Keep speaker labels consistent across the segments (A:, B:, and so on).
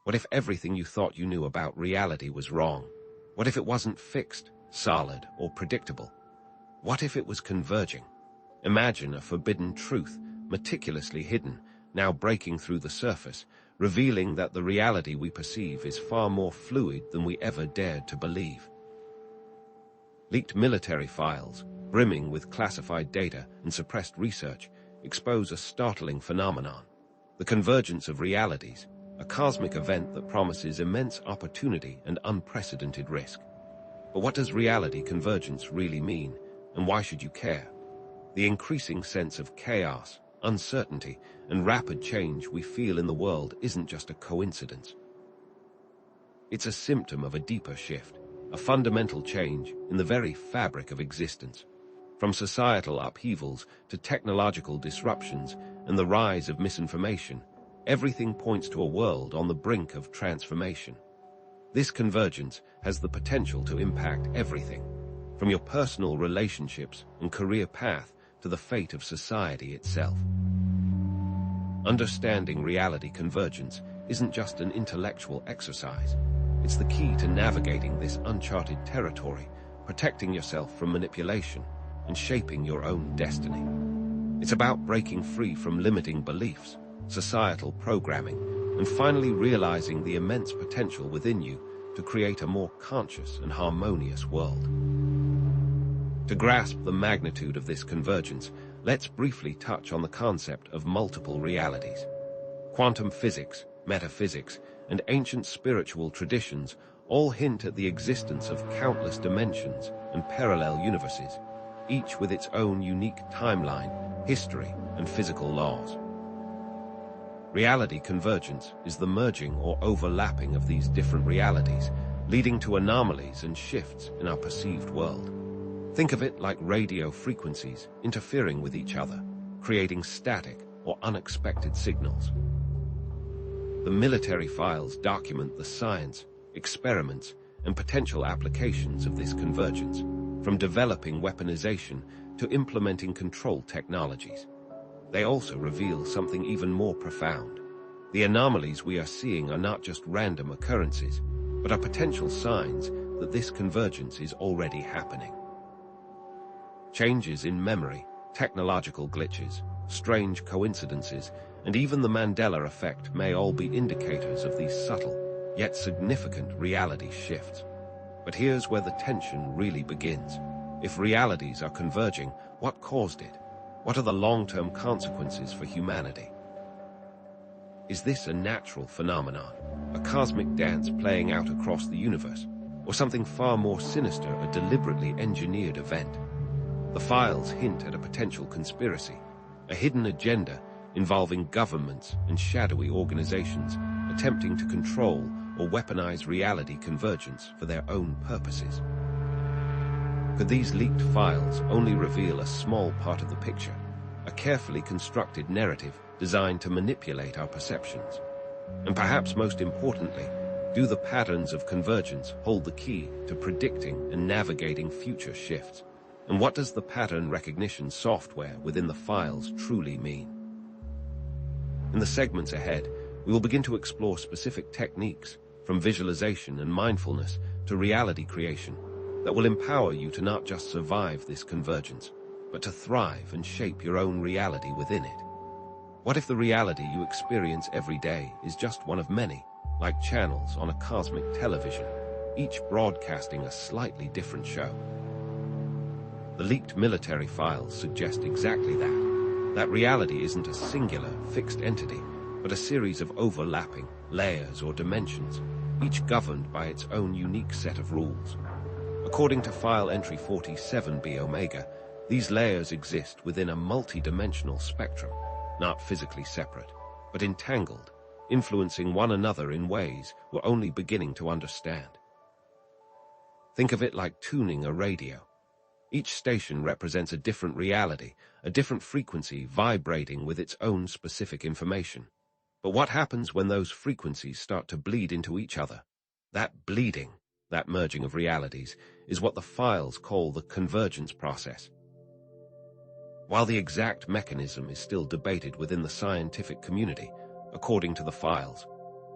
A: What if everything you thought you knew about reality was wrong? What if it wasn't fixed, solid, or predictable? What if it was converging? Imagine a forbidden truth, meticulously hidden, now breaking through the surface, revealing that the reality we perceive is far more fluid than we ever dared to believe. Leaked military files, brimming with classified data and suppressed research, expose a startling phenomenon: the convergence of realities, a cosmic event that promises immense opportunity and unprecedented risk. But what does reality convergence really mean, and why should you care? The increasing sense of chaos, uncertainty, and rapid change we feel in the world isn't just a coincidence. It's a symptom of a deeper shift, a fundamental change in the very fabric of existence. From societal upheavals to technological disruptions and the rise of misinformation, everything points to a world on the brink of transformation. This convergence has the potential to impact everything, from your personal relationships and career path to the fate of society itself. Understanding reality convergence isn't just an intellectual exercise. It's the key to navigating this uncharted territory, protecting yourself from manipulation, and shaping your own destiny. It's about breaking free from limiting beliefs, societal programming, and finally realizing the immense potential within you to create a more conscious and harmonious world. To grasp the magnitude of this convergence, let's briefly touch on the concept of multiple realities. Quantum physics, metaphysics, and ancient spiritual traditions all hint at the existence of countless dimensions and parallel universes, each with its own unique timeline, history, and physical laws. Reality convergence is the merging or overlapping of these different realities, leading to anomalies and shifts in our perceived world. Think of it like radio frequencies interfering with each other, creating static or unexpected signals. The military files document the science, experiments, and potential applications of this convergence, from developing weaponization to implementing control technologies. They also reveal something even more profound. The anomalies we are seeing are not just random occurrences, but are potential signs that this convergence is already happening. Changes in memory, technological glitches, strange coincidences, and even the Mandela effect may all be indicators of these subtle, yet significant reality shifts. But here's where the tension really begins. If realities are converging, what caused it? What are the long-term consequences for humanity? Is this a natural phenomenon, a cosmic dance playing out across the universe, or something far more sinister, a deliberately engineered event? The files hint at a potential conspiracy, a hidden agenda involving governments and shadowy organizations attempting to control or weaponize reality convergence for their own purposes. Could these leaked files only reveal a small part of the picture, a carefully constructed narrative designed to manipulate our perceptions? And perhaps most importantly, do the patterns of convergence hold the key to predicting and navigating future shifts? And what does the pattern recognition software within the files truly mean? In the segments ahead, we will begin to explore specific techniques, from visualization and mindfulness to reality creation, that will empower you to not just survive this convergence, but to thrive and shape your own reality within it. What if the reality you experience every day is just one of many, like channels on a cosmic television, each broadcasting a slightly different show? The leaked military files suggest exactly that reality isn't a singular, fixed entity, but a series of overlapping layers or dimensions, each governed by its own unique set of rules. According to file entry 47b Omega, these layers exist within a multi-dimensional spectrum, not physically separate, but entangled, influencing one another in ways we're only beginning to understand. Think of it like tuning a radio. Each station represents a different reality, a different frequency vibrating with its own specific information. But what happens when those frequencies start to bleed into each other? That bleeding, that merging of realities, is what the files call the convergence process. While the exact mechanism is still debated within the scientific community, according to the files,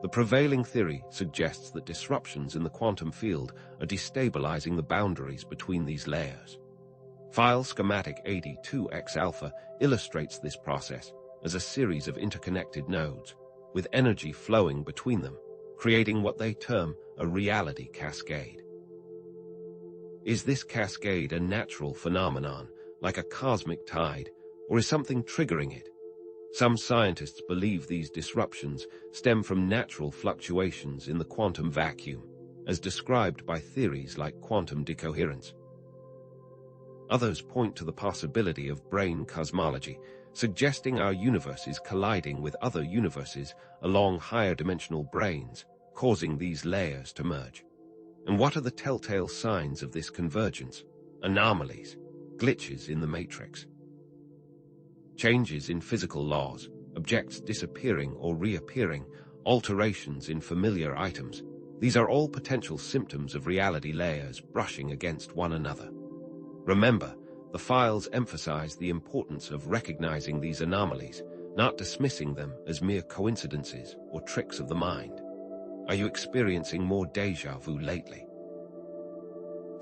A: The prevailing theory suggests that disruptions in the quantum field are destabilizing the boundaries between these layers. File schematic 82X-alpha illustrates this process as a series of interconnected nodes, with energy flowing between them, creating what they term a reality cascade. Is this cascade a natural phenomenon, like a cosmic tide, or is something triggering it? Some scientists believe these disruptions stem from natural fluctuations in the quantum vacuum, as described by theories like quantum decoherence. Others point to the possibility of brain cosmology, suggesting our universe is colliding with other universes along higher dimensional brains, causing these layers to merge. And what are the telltale signs of this convergence? Anomalies, glitches in the matrix, changes in physical laws, objects disappearing or reappearing, alterations in familiar items. These are all potential symptoms of reality layers brushing against one another. Remember, the files emphasize the importance of recognizing these anomalies, not dismissing them as mere coincidences or tricks of the mind. Are you experiencing more déjà vu lately?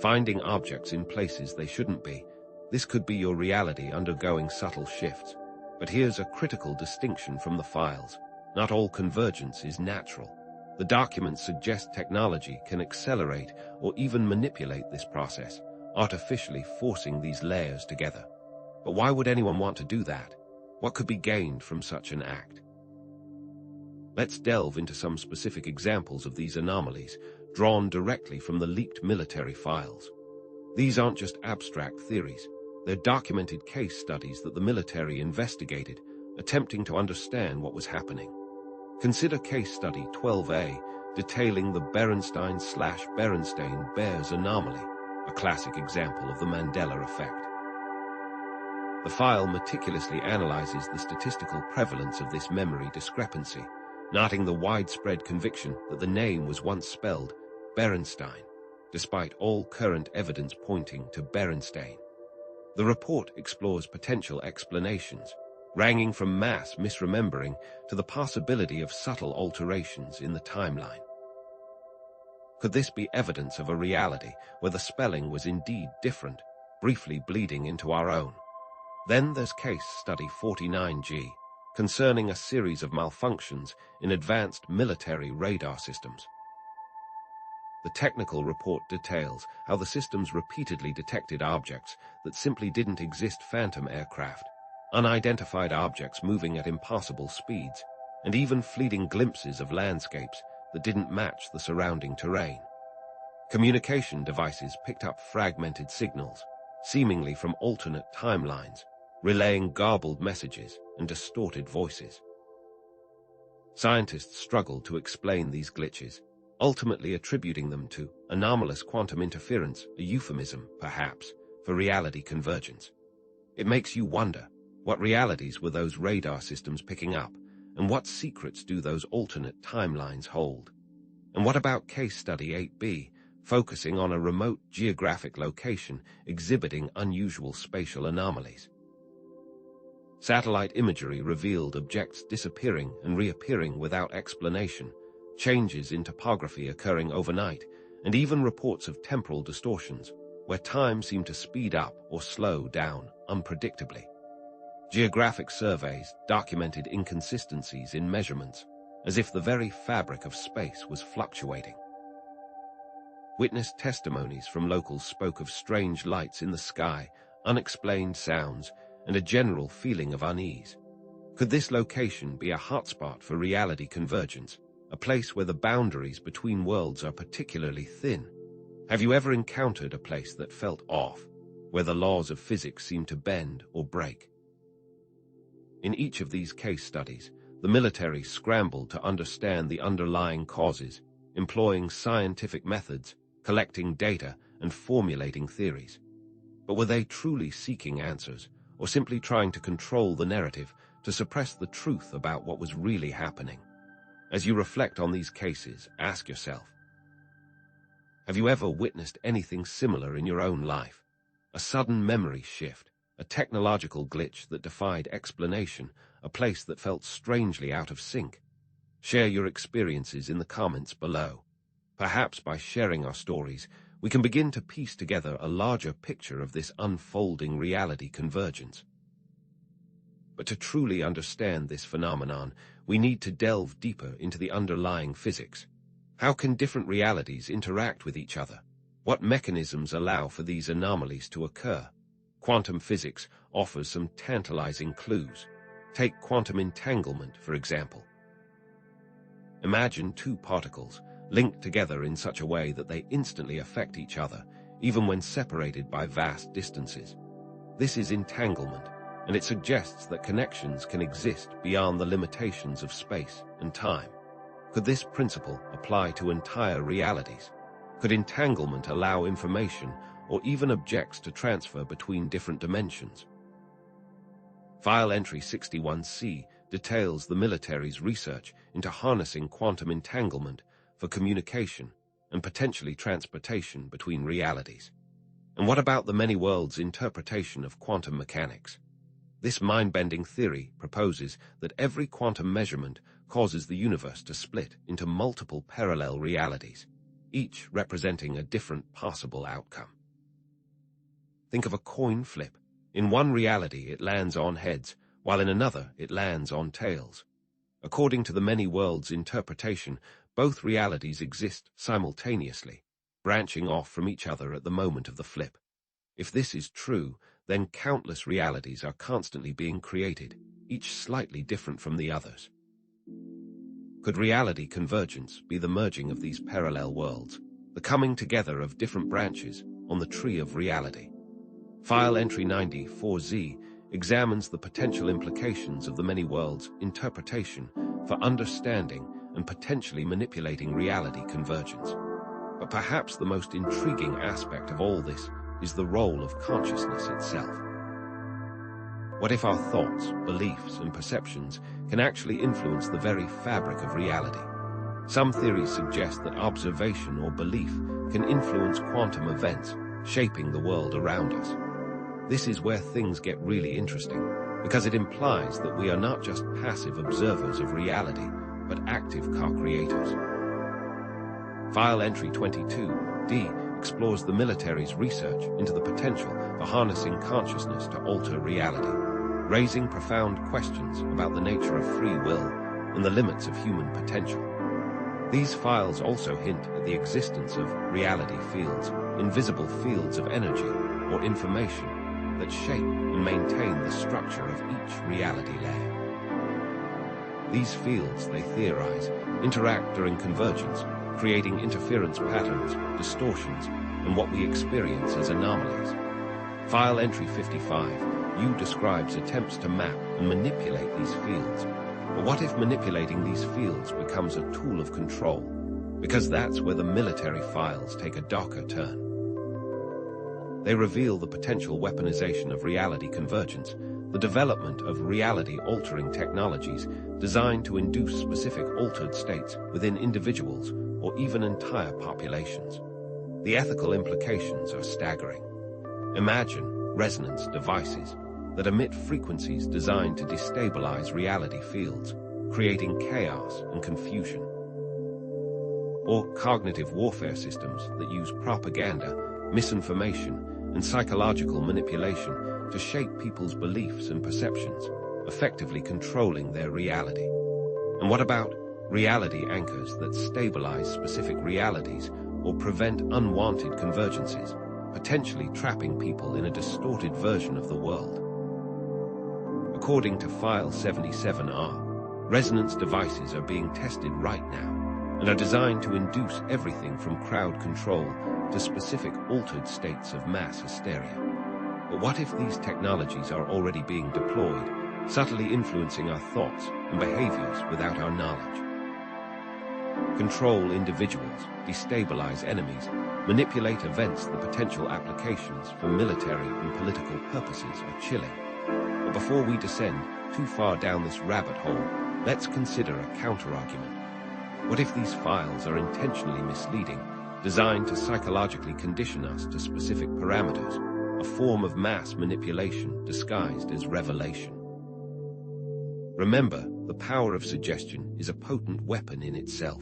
A: Finding objects in places they shouldn't be. This could be your reality undergoing subtle shifts. But here's a critical distinction from the files. Not all convergence is natural. The documents suggest technology can accelerate or even manipulate this process, artificially forcing these layers together. But why would anyone want to do that? What could be gained from such an act? Let's delve into some specific examples of these anomalies, drawn directly from the leaked military files. These aren't just abstract theories. They're documented case studies that the military investigated, attempting to understand what was happening. Consider case study 12A, detailing the Berenstein/Berenstain Bears anomaly, a classic example of the Mandela effect. The file meticulously analyzes the statistical prevalence of this memory discrepancy, noting the widespread conviction that the name was once spelled Berenstein, despite all current evidence pointing to Berenstain. The report explores potential explanations, ranging from mass misremembering to the possibility of subtle alterations in the timeline. Could this be evidence of a reality where the spelling was indeed different, briefly bleeding into our own? Then there's case study 49G, concerning a series of malfunctions in advanced military radar systems. The technical report details how the systems repeatedly detected objects that simply didn't exist: phantom aircraft, unidentified objects moving at impossible speeds, and even fleeting glimpses of landscapes that didn't match the surrounding terrain. Communication devices picked up fragmented signals, seemingly from alternate timelines, relaying garbled messages and distorted voices. Scientists struggled to explain these glitches, ultimately attributing them to anomalous quantum interference, a euphemism, perhaps, for reality convergence. It makes you wonder, what realities were those radar systems picking up, and what secrets do those alternate timelines hold? And what about case study 8B, focusing on a remote geographic location exhibiting unusual spatial anomalies? Satellite imagery revealed objects disappearing and reappearing without explanation, changes in topography occurring overnight, and even reports of temporal distortions, where time seemed to speed up or slow down unpredictably. Geographic surveys documented inconsistencies in measurements, as if the very fabric of space was fluctuating. Witness testimonies from locals spoke of strange lights in the sky, unexplained sounds, and a general feeling of unease. Could this location be a hotspot for reality convergence, a place where the boundaries between worlds are particularly thin? Have you ever encountered a place that felt off, where the laws of physics seemed to bend or break? In each of these case studies, the military scrambled to understand the underlying causes, employing scientific methods, collecting data, and formulating theories. But were they truly seeking answers, or simply trying to control the narrative to suppress the truth about what was really happening? As you reflect on these cases, ask yourself, have you ever witnessed anything similar in your own life? A sudden memory shift, a technological glitch that defied explanation, a place that felt strangely out of sync? Share your experiences in the comments below. Perhaps by sharing our stories, we can begin to piece together a larger picture of this unfolding reality convergence. But to truly understand this phenomenon, we need to delve deeper into the underlying physics. How can different realities interact with each other? What mechanisms allow for these anomalies to occur? Quantum physics offers some tantalizing clues. Take quantum entanglement, for example. Imagine two particles linked together in such a way that they instantly affect each other, even when separated by vast distances. This is entanglement, and it suggests that connections can exist beyond the limitations of space and time. Could this principle apply to entire realities? Could entanglement allow information or even objects to transfer between different dimensions? File entry 61C details the military's research into harnessing quantum entanglement for communication and potentially transportation between realities. And what about the many worlds interpretation of quantum mechanics? This mind-bending theory proposes that every quantum measurement causes the universe to split into multiple parallel realities, each representing a different possible outcome. Think of a coin flip. In one reality, it lands on heads, while in another, it lands on tails. According to the many worlds interpretation, both realities exist simultaneously, branching off from each other at the moment of the flip. If this is true, then countless realities are constantly being created, each slightly different from the others. Could reality convergence be the merging of these parallel worlds, the coming together of different branches on the tree of reality? File entry 94Z examines the potential implications of the many worlds interpretation for understanding and potentially manipulating reality convergence. But perhaps the most intriguing aspect of all this is the role of consciousness itself. What if our thoughts, beliefs, and perceptions can actually influence the very fabric of reality? Some theories suggest that observation or belief can influence quantum events, shaping the world around us. This is where things get really interesting, because it implies that we are not just passive observers of reality, but active co-creators. File entry 22D explores the military's research into the potential for harnessing consciousness to alter reality, raising profound questions about the nature of free will and the limits of human potential. These files also hint at the existence of reality fields, invisible fields of energy or information that shape and maintain the structure of each reality layer. These fields, they theorize, interact during convergence, creating interference patterns, distortions, and what we experience as anomalies. File entry 55U describes attempts to map and manipulate these fields. But what if manipulating these fields becomes a tool of control? Because that's where the military files take a darker turn. They reveal the potential weaponization of reality convergence, the development of reality-altering technologies designed to induce specific altered states within individuals or even entire populations. The ethical implications are staggering. Imagine resonance devices that emit frequencies designed to destabilize reality fields, creating chaos and confusion. Or cognitive warfare systems that use propaganda, misinformation, and psychological manipulation to shape people's beliefs and perceptions, effectively controlling their reality. And what about reality anchors that stabilize specific realities or prevent unwanted convergences, potentially trapping people in a distorted version of the world? According to File 77R, resonance devices are being tested right now and are designed to induce everything from crowd control to specific altered states of mass hysteria. But what if these technologies are already being deployed, subtly influencing our thoughts and behaviors without our knowledge? Control individuals, destabilize enemies, manipulate events. The potential applications for military and political purposes are chilling. But before we descend too far down this rabbit hole, let's consider a counter-argument. What if these files are intentionally misleading, designed to psychologically condition us to specific parameters, a form of mass manipulation disguised as revelation? Remember, the power of suggestion is a potent weapon in itself.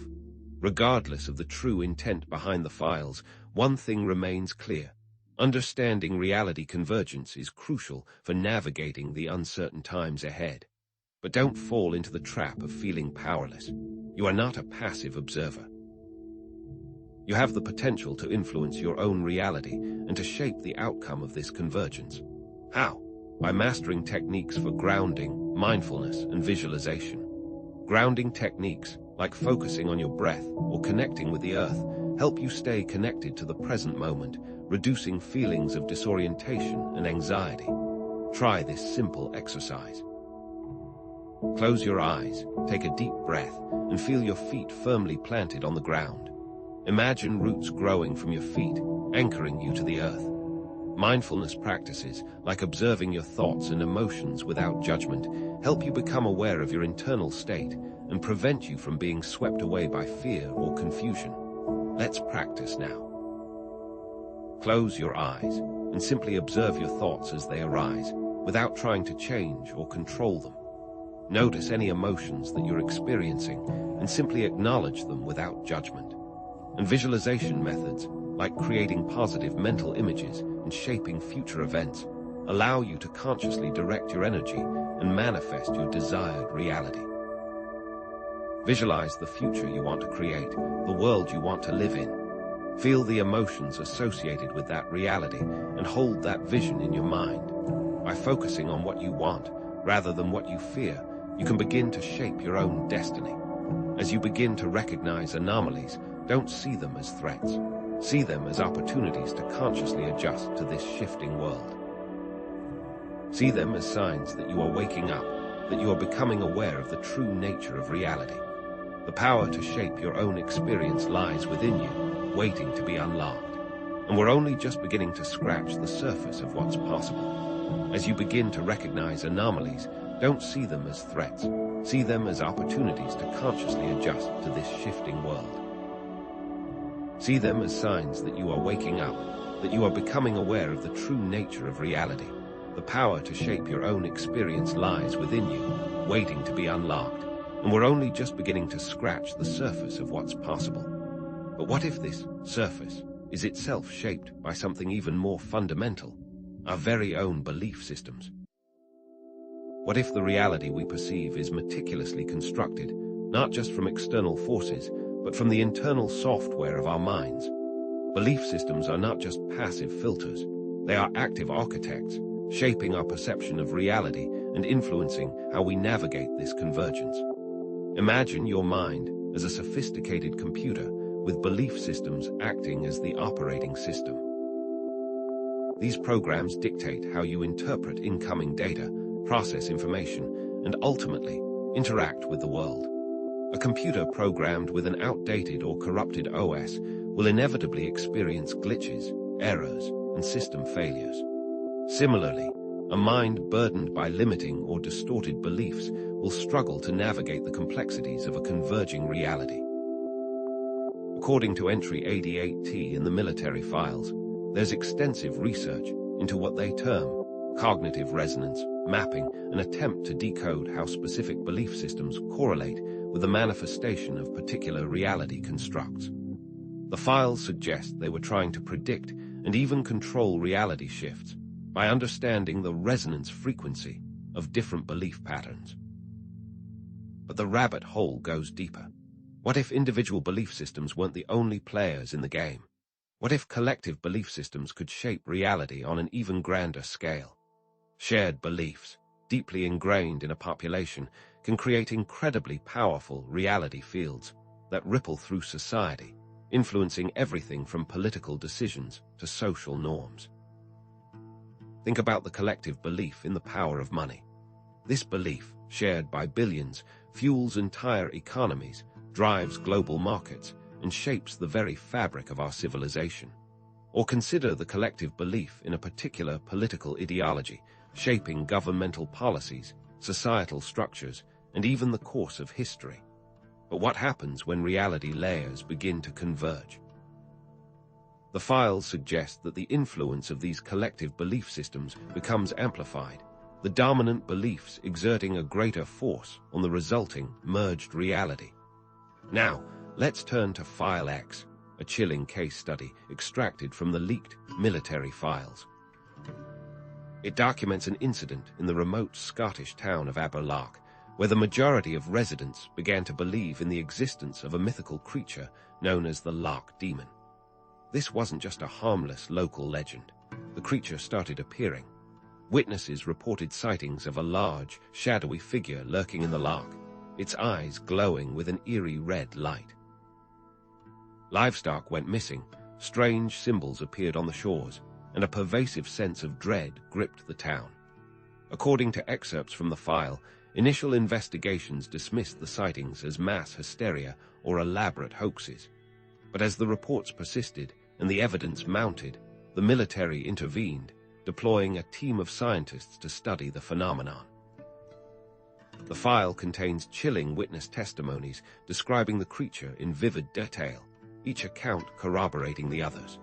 A: Regardless of the true intent behind the files, one thing remains clear. Understanding reality convergence is crucial for navigating the uncertain times ahead. But don't fall into the trap of feeling powerless. You are not a passive observer. You have the potential to influence your own reality and to shape the outcome of this convergence. How? By mastering techniques for grounding, mindfulness, and visualization. Grounding techniques, like focusing on your breath or connecting with the earth, help you stay connected to the present moment, reducing feelings of disorientation and anxiety. Try this simple exercise. Close your eyes, take a deep breath, and feel your feet firmly planted on the ground. Imagine roots growing from your feet, anchoring you to the earth. Mindfulness practices, like observing your thoughts and emotions without judgment, help you become aware of your internal state and prevent you from being swept away by fear or confusion. Let's practice now. Close your eyes and simply observe your thoughts as they arise, without trying to change or control them. Notice any emotions that you're experiencing and simply acknowledge them without judgment. And visualization methods, like creating positive mental images and shaping future events, allow you to consciously direct your energy and manifest your desired reality. Visualize the future you want to create, the world you want to live in. Feel the emotions associated with that reality and hold that vision in your mind. By focusing on what you want, rather than what you fear, you can begin to shape your own destiny. As you begin to recognize anomalies, don't see them as threats. See them as opportunities to consciously adjust to this shifting world. See them as signs that you are waking up, that you are becoming aware of the true nature of reality. The power to shape your own experience lies within you, waiting to be unlocked. And we're only just beginning to scratch the surface of what's possible. As you begin to recognize anomalies, don't see them as threats. See them as opportunities to consciously adjust to this shifting world. See them as signs that you are waking up, that you are becoming aware of the true nature of reality. The power to shape your own experience lies within you, waiting to be unlocked. And we're only just beginning to scratch the surface of what's possible. But what if this surface is itself shaped by something even more fundamental, our very own belief systems? What if the reality we perceive is meticulously constructed, not just from external forces, but from the internal software of our minds? Belief systems are not just passive filters. They are active architects, shaping our perception of reality and influencing how we navigate this convergence. Imagine your mind as a sophisticated computer with belief systems acting as the operating system. These programs dictate how you interpret incoming data, process information, and ultimately interact with the world. A computer programmed with an outdated or corrupted OS will inevitably experience glitches, errors, and system failures. Similarly, a mind burdened by limiting or distorted beliefs will struggle to navigate the complexities of a converging reality. According to entry 88T in the military files, there's extensive research into what they term cognitive resonance mapping, an attempt to decode how specific belief systems correlate with the manifestation of particular reality constructs. The files suggest they were trying to predict and even control reality shifts by understanding the resonance frequency of different belief patterns. But the rabbit hole goes deeper. What if individual belief systems weren't the only players in the game? What if collective belief systems could shape reality on an even grander scale? Shared beliefs, deeply ingrained in a population, can create incredibly powerful reality fields that ripple through society, influencing everything from political decisions to social norms. Think about the collective belief in the power of money. This belief, shared by billions, fuels entire economies, drives global markets, and shapes the very fabric of our civilization. Or consider the collective belief in a particular political ideology, shaping governmental policies, societal structures, and even the course of history. But what happens when reality layers begin to converge? The files suggest that the influence of these collective belief systems becomes amplified, the dominant beliefs exerting a greater force on the resulting merged reality. Now, let's turn to File X, a chilling case study extracted from the leaked military files. It documents an incident in the remote Scottish town of Aberlark, where the majority of residents began to believe in the existence of a mythical creature known as the Lark Demon. This wasn't just a harmless local legend. The creature started appearing. Witnesses reported sightings of a large, shadowy figure lurking in the lark, its eyes glowing with an eerie red light. Livestock went missing, strange symbols appeared on the shores, and a pervasive sense of dread gripped the town. According to excerpts from the file, initial investigations dismissed the sightings as mass hysteria or elaborate hoaxes. But as the reports persisted and the evidence mounted, the military intervened, deploying a team of scientists to study the phenomenon. The file contains chilling witness testimonies describing the creature in vivid detail, each account corroborating the others.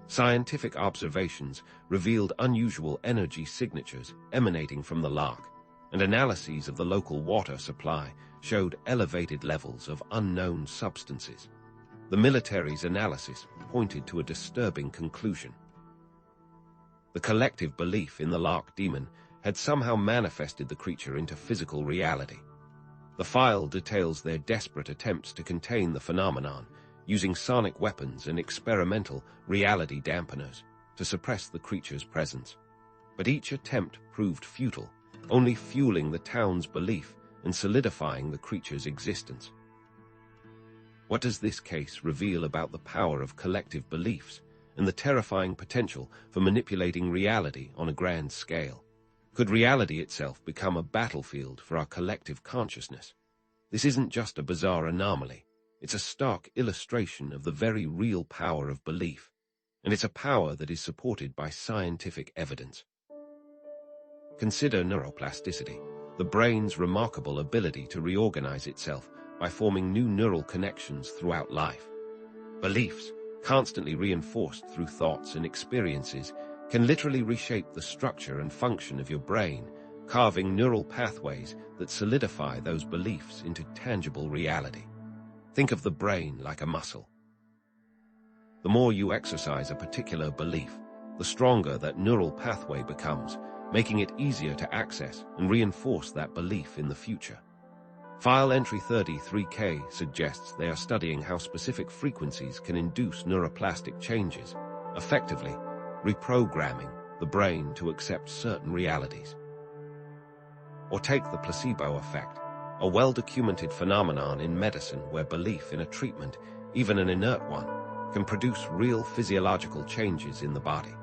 A: Scientific observations revealed unusual energy signatures emanating from the lark, and analyses of the local water supply showed elevated levels of unknown substances. The military's analysis pointed to a disturbing conclusion. The collective belief in the Lark Demon had somehow manifested the creature into physical reality. The file details their desperate attempts to contain the phenomenon, using sonic weapons and experimental reality dampeners to suppress the creature's presence. But each attempt proved futile, only fueling the town's belief and solidifying the creature's existence. What does this case reveal about the power of collective beliefs and the terrifying potential for manipulating reality on a grand scale? Could reality itself become a battlefield for our collective consciousness? This isn't just a bizarre anomaly. It's a stark illustration of the very real power of belief, and it's a power that is supported by scientific evidence. Consider neuroplasticity, the brain's remarkable ability to reorganize itself by forming new neural connections throughout life. Beliefs, constantly reinforced through thoughts and experiences, can literally reshape the structure and function of your brain, carving neural pathways that solidify those beliefs into tangible reality. Think of the brain like a muscle. The more you exercise a particular belief, the stronger that neural pathway becomes, making it easier to access and reinforce that belief in the future. File entry 33K suggests they are studying how specific frequencies can induce neuroplastic changes, effectively reprogramming the brain to accept certain realities. Or take the placebo effect, a well-documented phenomenon in medicine where belief in a treatment, even an inert one, can produce real physiological changes in the body.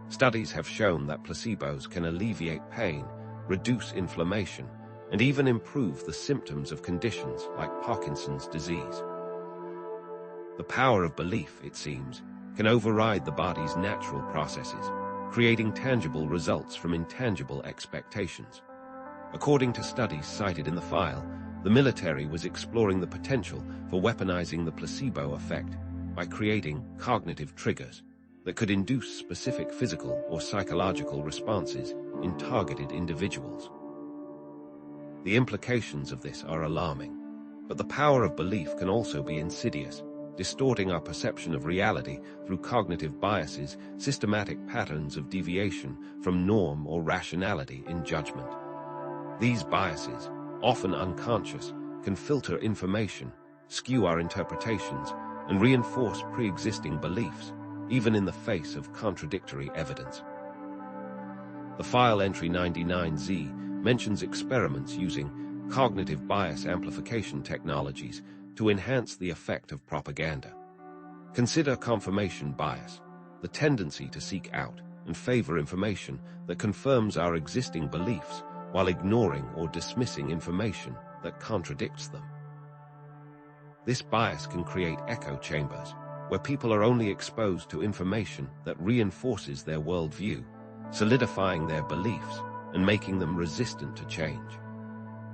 A: Studies have shown that placebos can alleviate pain, reduce inflammation, and even improve the symptoms of conditions like Parkinson's disease. The power of belief, it seems, can override the body's natural processes, creating tangible results from intangible expectations. According to studies cited in the file, the military was exploring the potential for weaponizing the placebo effect by creating cognitive triggers that could induce specific physical or psychological responses in targeted individuals. The implications of this are alarming, but the power of belief can also be insidious, distorting our perception of reality through cognitive biases, systematic patterns of deviation from norm or rationality in judgment. These biases, often unconscious, can filter information, skew our interpretations, and reinforce pre-existing beliefs, even in the face of contradictory evidence. The file entry 99Z mentions experiments using cognitive bias amplification technologies to enhance the effect of propaganda. Consider confirmation bias, the tendency to seek out and favor information that confirms our existing beliefs while ignoring or dismissing information that contradicts them. This bias can create echo chambers, where people are only exposed to information that reinforces their worldview, solidifying their beliefs and making them resistant to change.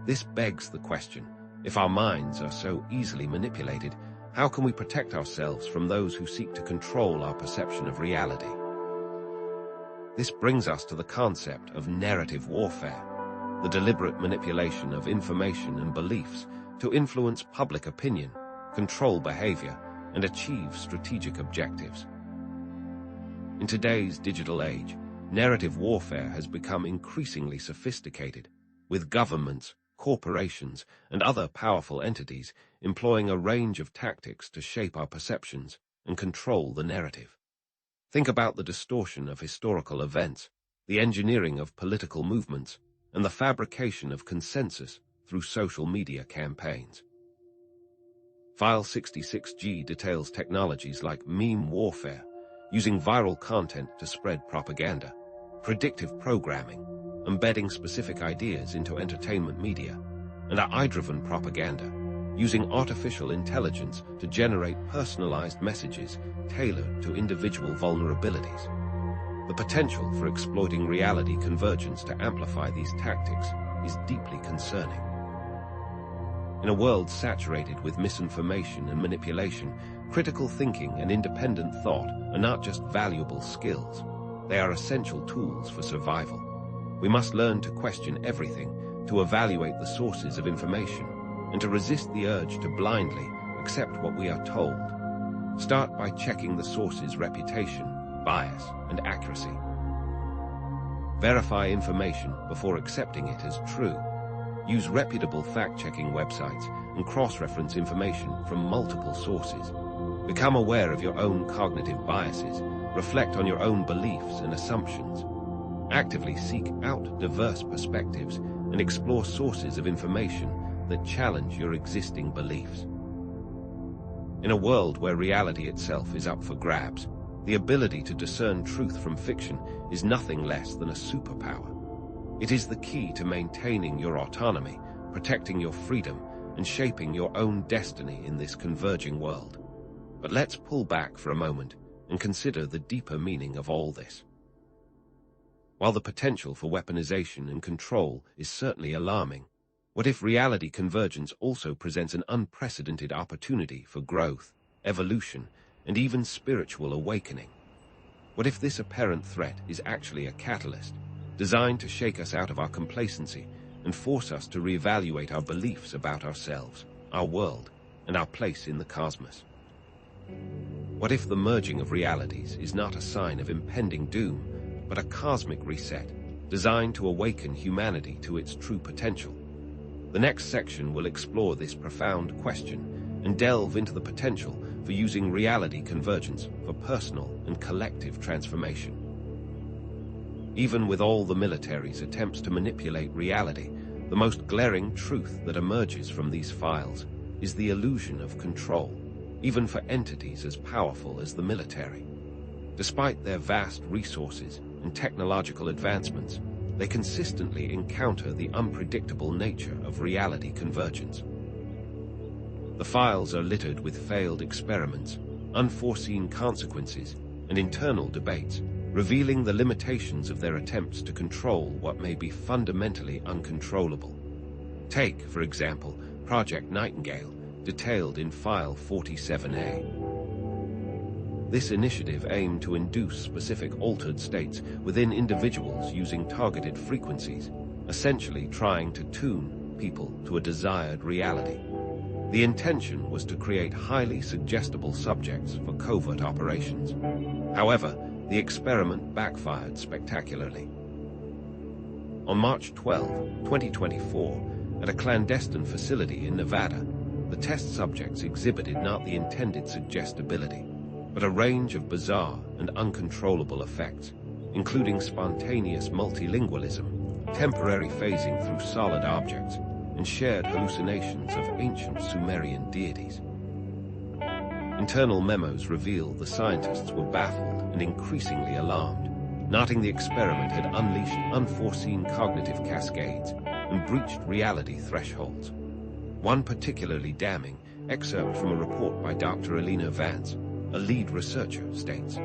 A: This begs the question, if our minds are so easily manipulated, how can we protect ourselves from those who seek to control our perception of reality? This brings us to the concept of narrative warfare, the deliberate manipulation of information and beliefs to influence public opinion, control behavior, and achieve strategic objectives. In today's digital age, narrative warfare has become increasingly sophisticated, with governments, corporations, and other powerful entities employing a range of tactics to shape our perceptions and control the narrative. Think about the distortion of historical events, the engineering of political movements, and the fabrication of consensus through social media campaigns. File 66G details technologies like meme warfare, using viral content to spread propaganda, predictive programming, embedding specific ideas into entertainment media, and AI-driven propaganda, using artificial intelligence to generate personalized messages tailored to individual vulnerabilities. The potential for exploiting reality convergence to amplify these tactics is deeply concerning. In a world saturated with misinformation and manipulation, critical thinking and independent thought are not just valuable skills, they are essential tools for survival. We must learn to question everything, to evaluate the sources of information, and to resist the urge to blindly accept what we are told. Start by checking the source's reputation, bias, and accuracy. Verify information before accepting it as true. Use reputable fact-checking websites and cross-reference information from multiple sources. Become aware of your own cognitive biases, reflect on your own beliefs and assumptions. Actively seek out diverse perspectives and explore sources of information that challenge your existing beliefs. In a world where reality itself is up for grabs, the ability to discern truth from fiction is nothing less than a superpower. It is the key to maintaining your autonomy, protecting your freedom, and shaping your own destiny in this converging world. But let's pull back for a moment and consider the deeper meaning of all this. While the potential for weaponization and control is certainly alarming, what if reality convergence also presents an unprecedented opportunity for growth, evolution, and even spiritual awakening? What if this apparent threat is actually a catalyst, designed to shake us out of our complacency and force us to reevaluate our beliefs about ourselves, our world, and our place in the cosmos? What if the merging of realities is not a sign of impending doom, but a cosmic reset, designed to awaken humanity to its true potential? The next section will explore this profound question and delve into the potential for using reality convergence for personal and collective transformation. Even with all the military's attempts to manipulate reality, the most glaring truth that emerges from these files is the illusion of control, even for entities as powerful as the military. Despite their vast resources and technological advancements, they consistently encounter the unpredictable nature of reality convergence. The files are littered with failed experiments, unforeseen consequences, and internal debates, revealing the limitations of their attempts to control what may be fundamentally uncontrollable. Take, for example, Project Nightingale, detailed in File 47A. This initiative aimed to induce specific altered states within individuals using targeted frequencies, essentially trying to tune people to a desired reality. The intention was to create highly suggestible subjects for covert operations. However, the experiment backfired spectacularly. On March 12, 2024, at a clandestine facility in Nevada, the test subjects exhibited not the intended suggestibility, but a range of bizarre and uncontrollable effects, including spontaneous multilingualism, temporary phasing through solid objects, and shared hallucinations of ancient Sumerian deities. Internal memos reveal the scientists were baffled and increasingly alarmed, noting the experiment had unleashed unforeseen cognitive cascades and breached reality thresholds. One particularly damning excerpt from a report by Dr. Alina Vance, a lead researcher, states,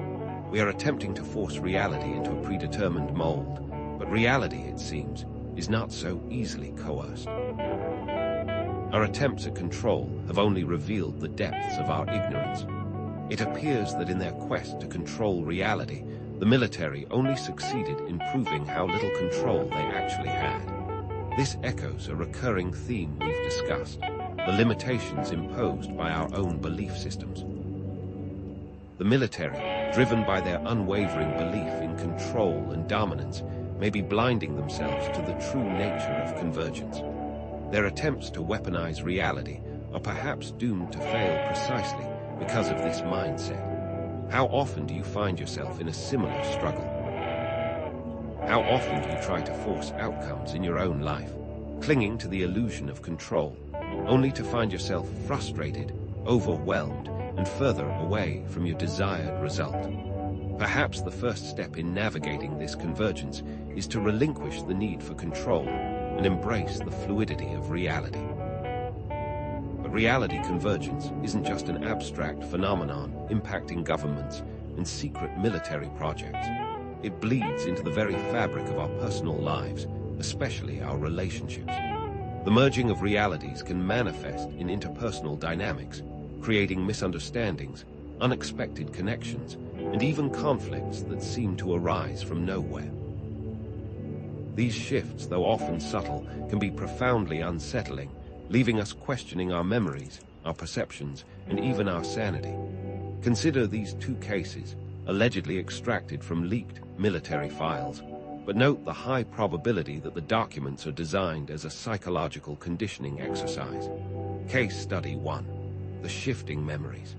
A: "We are attempting to force reality into a predetermined mold, but reality, it seems, is not so easily coerced. Our attempts at control have only revealed the depths of our ignorance. It appears that in their quest to control reality, the military only succeeded in proving how little control they actually had. This echoes a recurring theme we've discussed: the limitations imposed by our own belief systems. The military, driven by their unwavering belief in control and dominance, may be blinding themselves to the true nature of convergence. Their attempts to weaponize reality are perhaps doomed to fail precisely because of this mindset. How often do you find yourself in a similar struggle? How often do you try to force outcomes in your own life, clinging to the illusion of control, only to find yourself frustrated, overwhelmed, and further away from your desired result? Perhaps the first step in navigating this convergence is to relinquish the need for control and embrace the fluidity of reality. But reality convergence isn't just an abstract phenomenon impacting governments and secret military projects. It bleeds into the very fabric of our personal lives, especially our relationships. The merging of realities can manifest in interpersonal dynamics, creating misunderstandings, unexpected connections, and even conflicts that seem to arise from nowhere. These shifts, though often subtle, can be profoundly unsettling, leaving us questioning our memories, our perceptions, and even our sanity. Consider these two cases, allegedly extracted from leaked military files, but note the high probability that the documents are designed as a psychological conditioning exercise. Case Study 1: The Shifting Memories.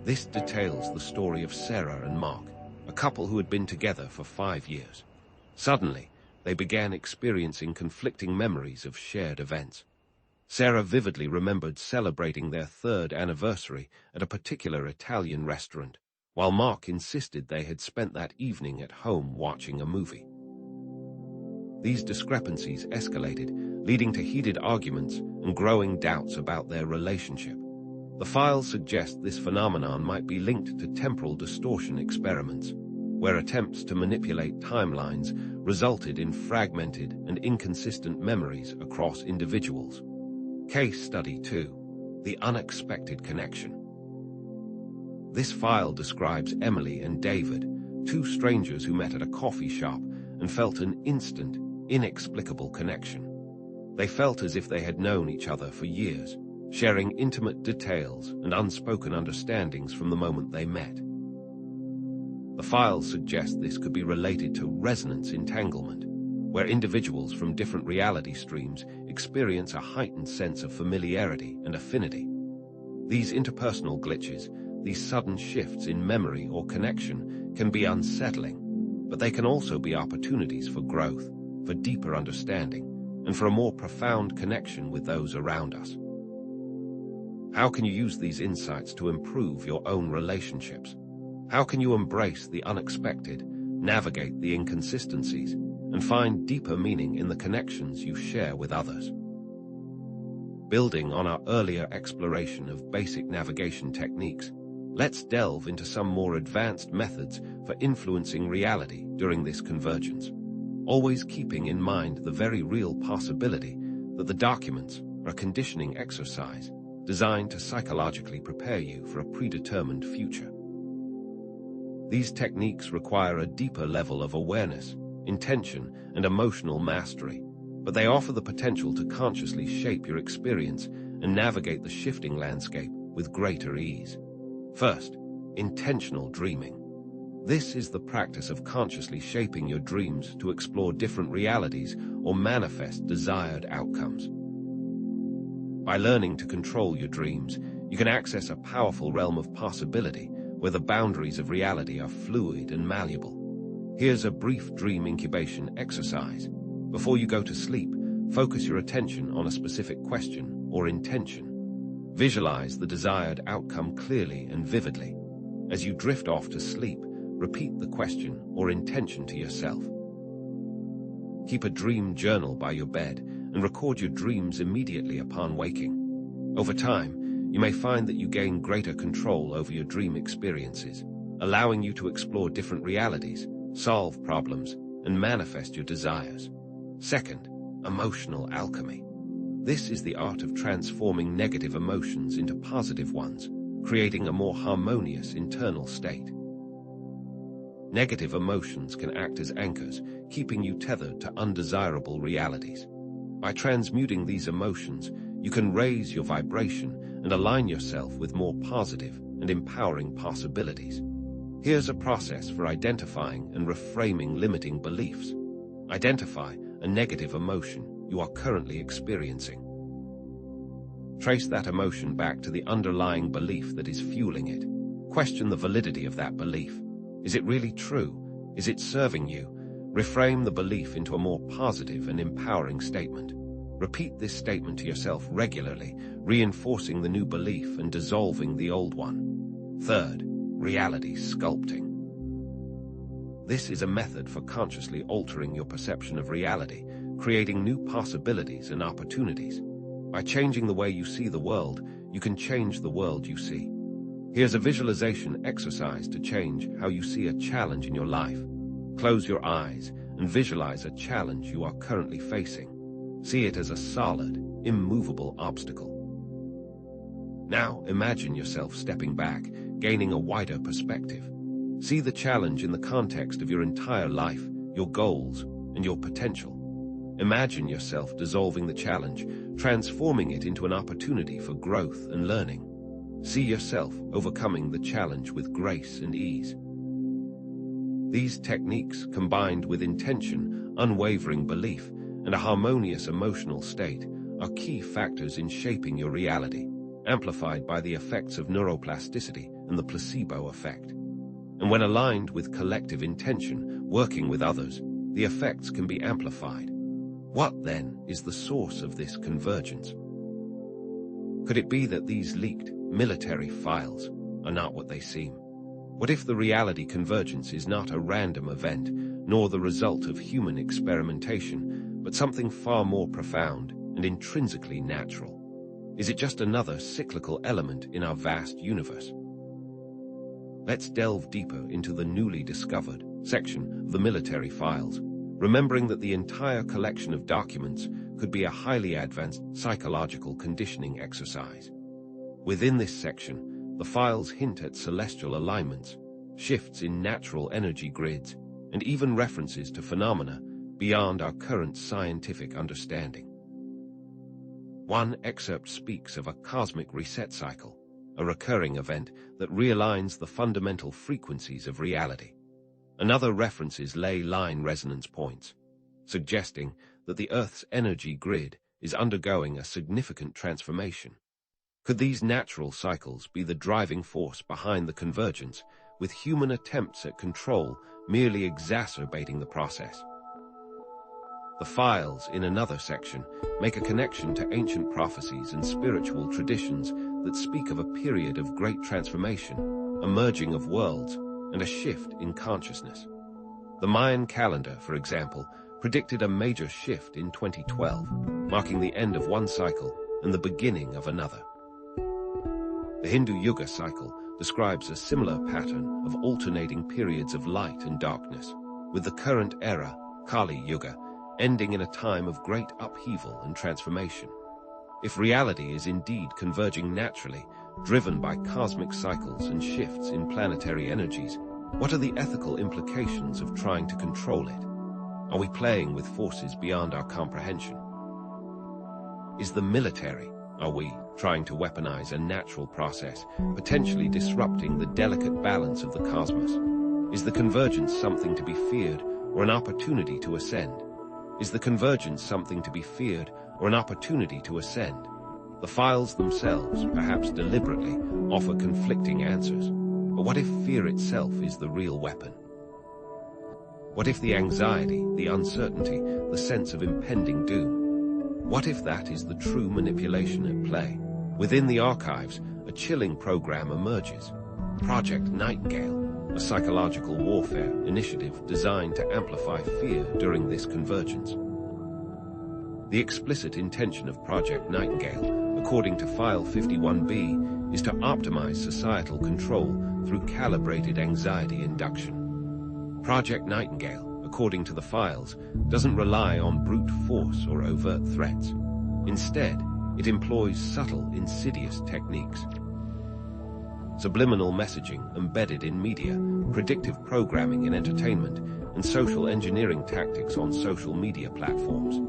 A: This details the story of Sarah and Mark, a couple who had been together for 5 years. Suddenly, they began experiencing conflicting memories of shared events. Sarah vividly remembered celebrating their 3rd anniversary at a particular Italian restaurant, while Mark insisted they had spent that evening at home watching a movie. These discrepancies escalated, leading to heated arguments and growing doubts about their relationship. The files suggest this phenomenon might be linked to temporal distortion experiments, where attempts to manipulate timelines resulted in fragmented and inconsistent memories across individuals. Case Study 2: The Unexpected Connection. This file describes Emily and David, 2 strangers who met at a coffee shop and felt an instant, inexplicable connection. They felt as if they had known each other for years, sharing intimate details and unspoken understandings from the moment they met. The files suggest this could be related to resonance entanglement, where individuals from different reality streams experience a heightened sense of familiarity and affinity. These interpersonal glitches, these sudden shifts in memory or connection, can be unsettling, but they can also be opportunities for growth, for deeper understanding, and for a more profound connection with those around us. How can you use these insights to improve your own relationships? How can you embrace the unexpected, navigate the inconsistencies, and find deeper meaning in the connections you share with others? Building on our earlier exploration of basic navigation techniques, let's delve into some more advanced methods for influencing reality during this convergence, always keeping in mind the very real possibility that the documents are a conditioning exercise designed to psychologically prepare you for a predetermined future. These techniques require a deeper level of awareness, intention, and emotional mastery, but they offer the potential to consciously shape your experience and navigate the shifting landscape with greater ease. First, intentional dreaming. This is the practice of consciously shaping your dreams to explore different realities or manifest desired outcomes. By learning to control your dreams, you can access a powerful realm of possibility where the boundaries of reality are fluid and malleable. Here's a brief dream incubation exercise. Before you go to sleep, focus your attention on a specific question or intention. Visualize the desired outcome clearly and vividly. As you drift off to sleep, repeat the question or intention to yourself. Keep a dream journal by your bed and record your dreams immediately upon waking. Over time, you may find that you gain greater control over your dream experiences, allowing you to explore different realities, solve problems, and manifest your desires. Second, emotional alchemy. This is the art of transforming negative emotions into positive ones, creating a more harmonious internal state. Negative emotions can act as anchors, keeping you tethered to undesirable realities. By transmuting these emotions, you can raise your vibration and align yourself with more positive and empowering possibilities. Here's a process for identifying and reframing limiting beliefs. Identify a negative emotion you are currently experiencing. Trace that emotion back to the underlying belief that is fueling it. Question the validity of that belief. Is it really true? Is it serving you? Reframe the belief into a more positive and empowering statement. Repeat this statement to yourself regularly, reinforcing the new belief and dissolving the old one. Third, reality sculpting. This is a method for consciously altering your perception of reality, creating new possibilities and opportunities. By changing the way you see the world, you can change the world you see. Here's a visualization exercise to change how you see a challenge in your life. Close your eyes and visualize a challenge you are currently facing. See it as a solid, immovable obstacle. Now imagine yourself stepping back, gaining a wider perspective. See the challenge in the context of your entire life, your goals, and your potential. Imagine yourself dissolving the challenge, transforming it into an opportunity for growth and learning. See yourself overcoming the challenge with grace and ease. These techniques, combined with intention, unwavering belief, and a harmonious emotional state, are key factors in shaping your reality, amplified by the effects of neuroplasticity and the placebo effect. And when aligned with collective intention, working with others, the effects can be amplified. What, then, is the source of this convergence? Could it be that these leaked military files are not what they seem? What if the reality convergence is not a random event, nor the result of human experimentation, but something far more profound and intrinsically natural? Is it just another cyclical element in our vast universe? Let's delve deeper into the newly discovered section of the military files, remembering that the entire collection of documents could be a highly advanced psychological conditioning exercise. Within this section, the files hint at celestial alignments, shifts in natural energy grids, and even references to phenomena beyond our current scientific understanding. One excerpt speaks of a cosmic reset cycle, a recurring event that realigns the fundamental frequencies of reality. Another references ley line resonance points, suggesting that the Earth's energy grid is undergoing a significant transformation. Could these natural cycles be the driving force behind the convergence, with human attempts at control merely exacerbating the process? The files, in another section, make a connection to ancient prophecies and spiritual traditions that speak of a period of great transformation, a merging of worlds, and a shift in consciousness. The Mayan calendar, for example, predicted a major shift in 2012, marking the end of one cycle and the beginning of another. The Hindu Yuga cycle describes a similar pattern of alternating periods of light and darkness, with the current era, Kali Yuga, ending in a time of great upheaval and transformation. If reality is indeed converging naturally, driven by cosmic cycles and shifts in planetary energies, what are the ethical implications of trying to control it? Are we playing with forces beyond our comprehension? Is the military, are we, trying to weaponize a natural process, potentially disrupting the delicate balance of the cosmos? Is the convergence something to be feared or an opportunity to ascend? Is the convergence something to be feared or an opportunity to ascend? The files themselves, perhaps deliberately, offer conflicting answers. But what if fear itself is the real weapon? What if the anxiety, the uncertainty, the sense of impending doom? What if that is the true manipulation at play? Within the archives, a chilling program emerges. Project Nightingale, a psychological warfare initiative designed to amplify fear during this convergence. The explicit intention of Project Nightingale, according to File 51B, is to optimize societal control through calibrated anxiety induction. Project Nightingale, according to the files, doesn't rely on brute force or overt threats. Instead, it employs subtle, insidious techniques. Subliminal messaging embedded in media, predictive programming in entertainment, and social engineering tactics on social media platforms.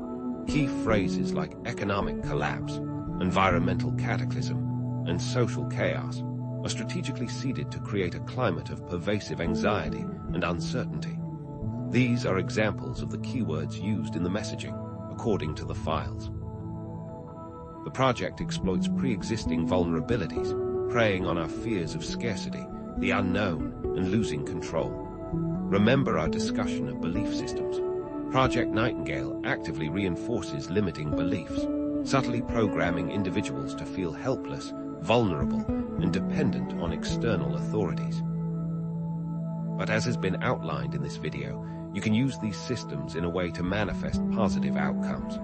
A: Key phrases like economic collapse, environmental cataclysm, and social chaos are strategically seeded to create a climate of pervasive anxiety and uncertainty. These are examples of the keywords used in the messaging, according to the files. The project exploits pre-existing vulnerabilities, preying on our fears of scarcity, the unknown, and losing control. Remember our discussion of belief systems. Project Nightingale actively reinforces limiting beliefs, subtly programming individuals to feel helpless, vulnerable, and dependent on external authorities. But as has been outlined in this video, you can use these systems in a way to manifest positive outcomes.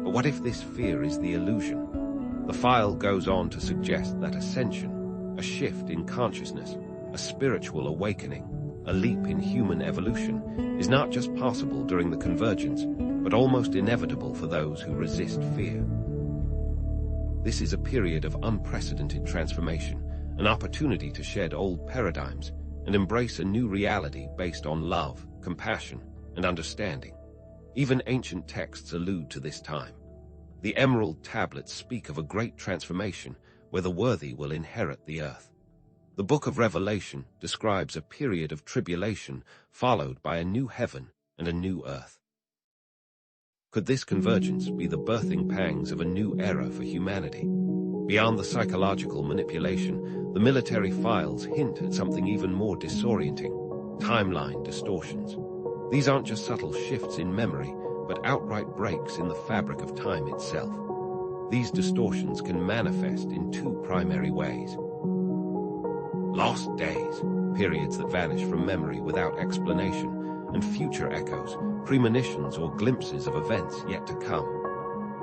A: But what if this fear is the illusion? The file goes on to suggest that ascension, a shift in consciousness, a spiritual awakening, a leap in human evolution, is not just possible during the convergence, but almost inevitable for those who resist fear. This is a period of unprecedented transformation, an opportunity to shed old paradigms and embrace a new reality based on love, compassion, and understanding. Even ancient texts allude to this time. The Emerald Tablets speak of a great transformation where the worthy will inherit the earth. The Book of Revelation describes a period of tribulation followed by a new heaven and a new earth. Could this convergence be the birthing pangs of a new era for humanity? Beyond the psychological manipulation, the military files hint at something even more disorienting: timeline distortions. These aren't just subtle shifts in memory, but outright breaks in the fabric of time itself. These distortions can manifest in two primary ways. Lost days, periods that vanish from memory without explanation, and future echoes, premonitions or glimpses of events yet to come.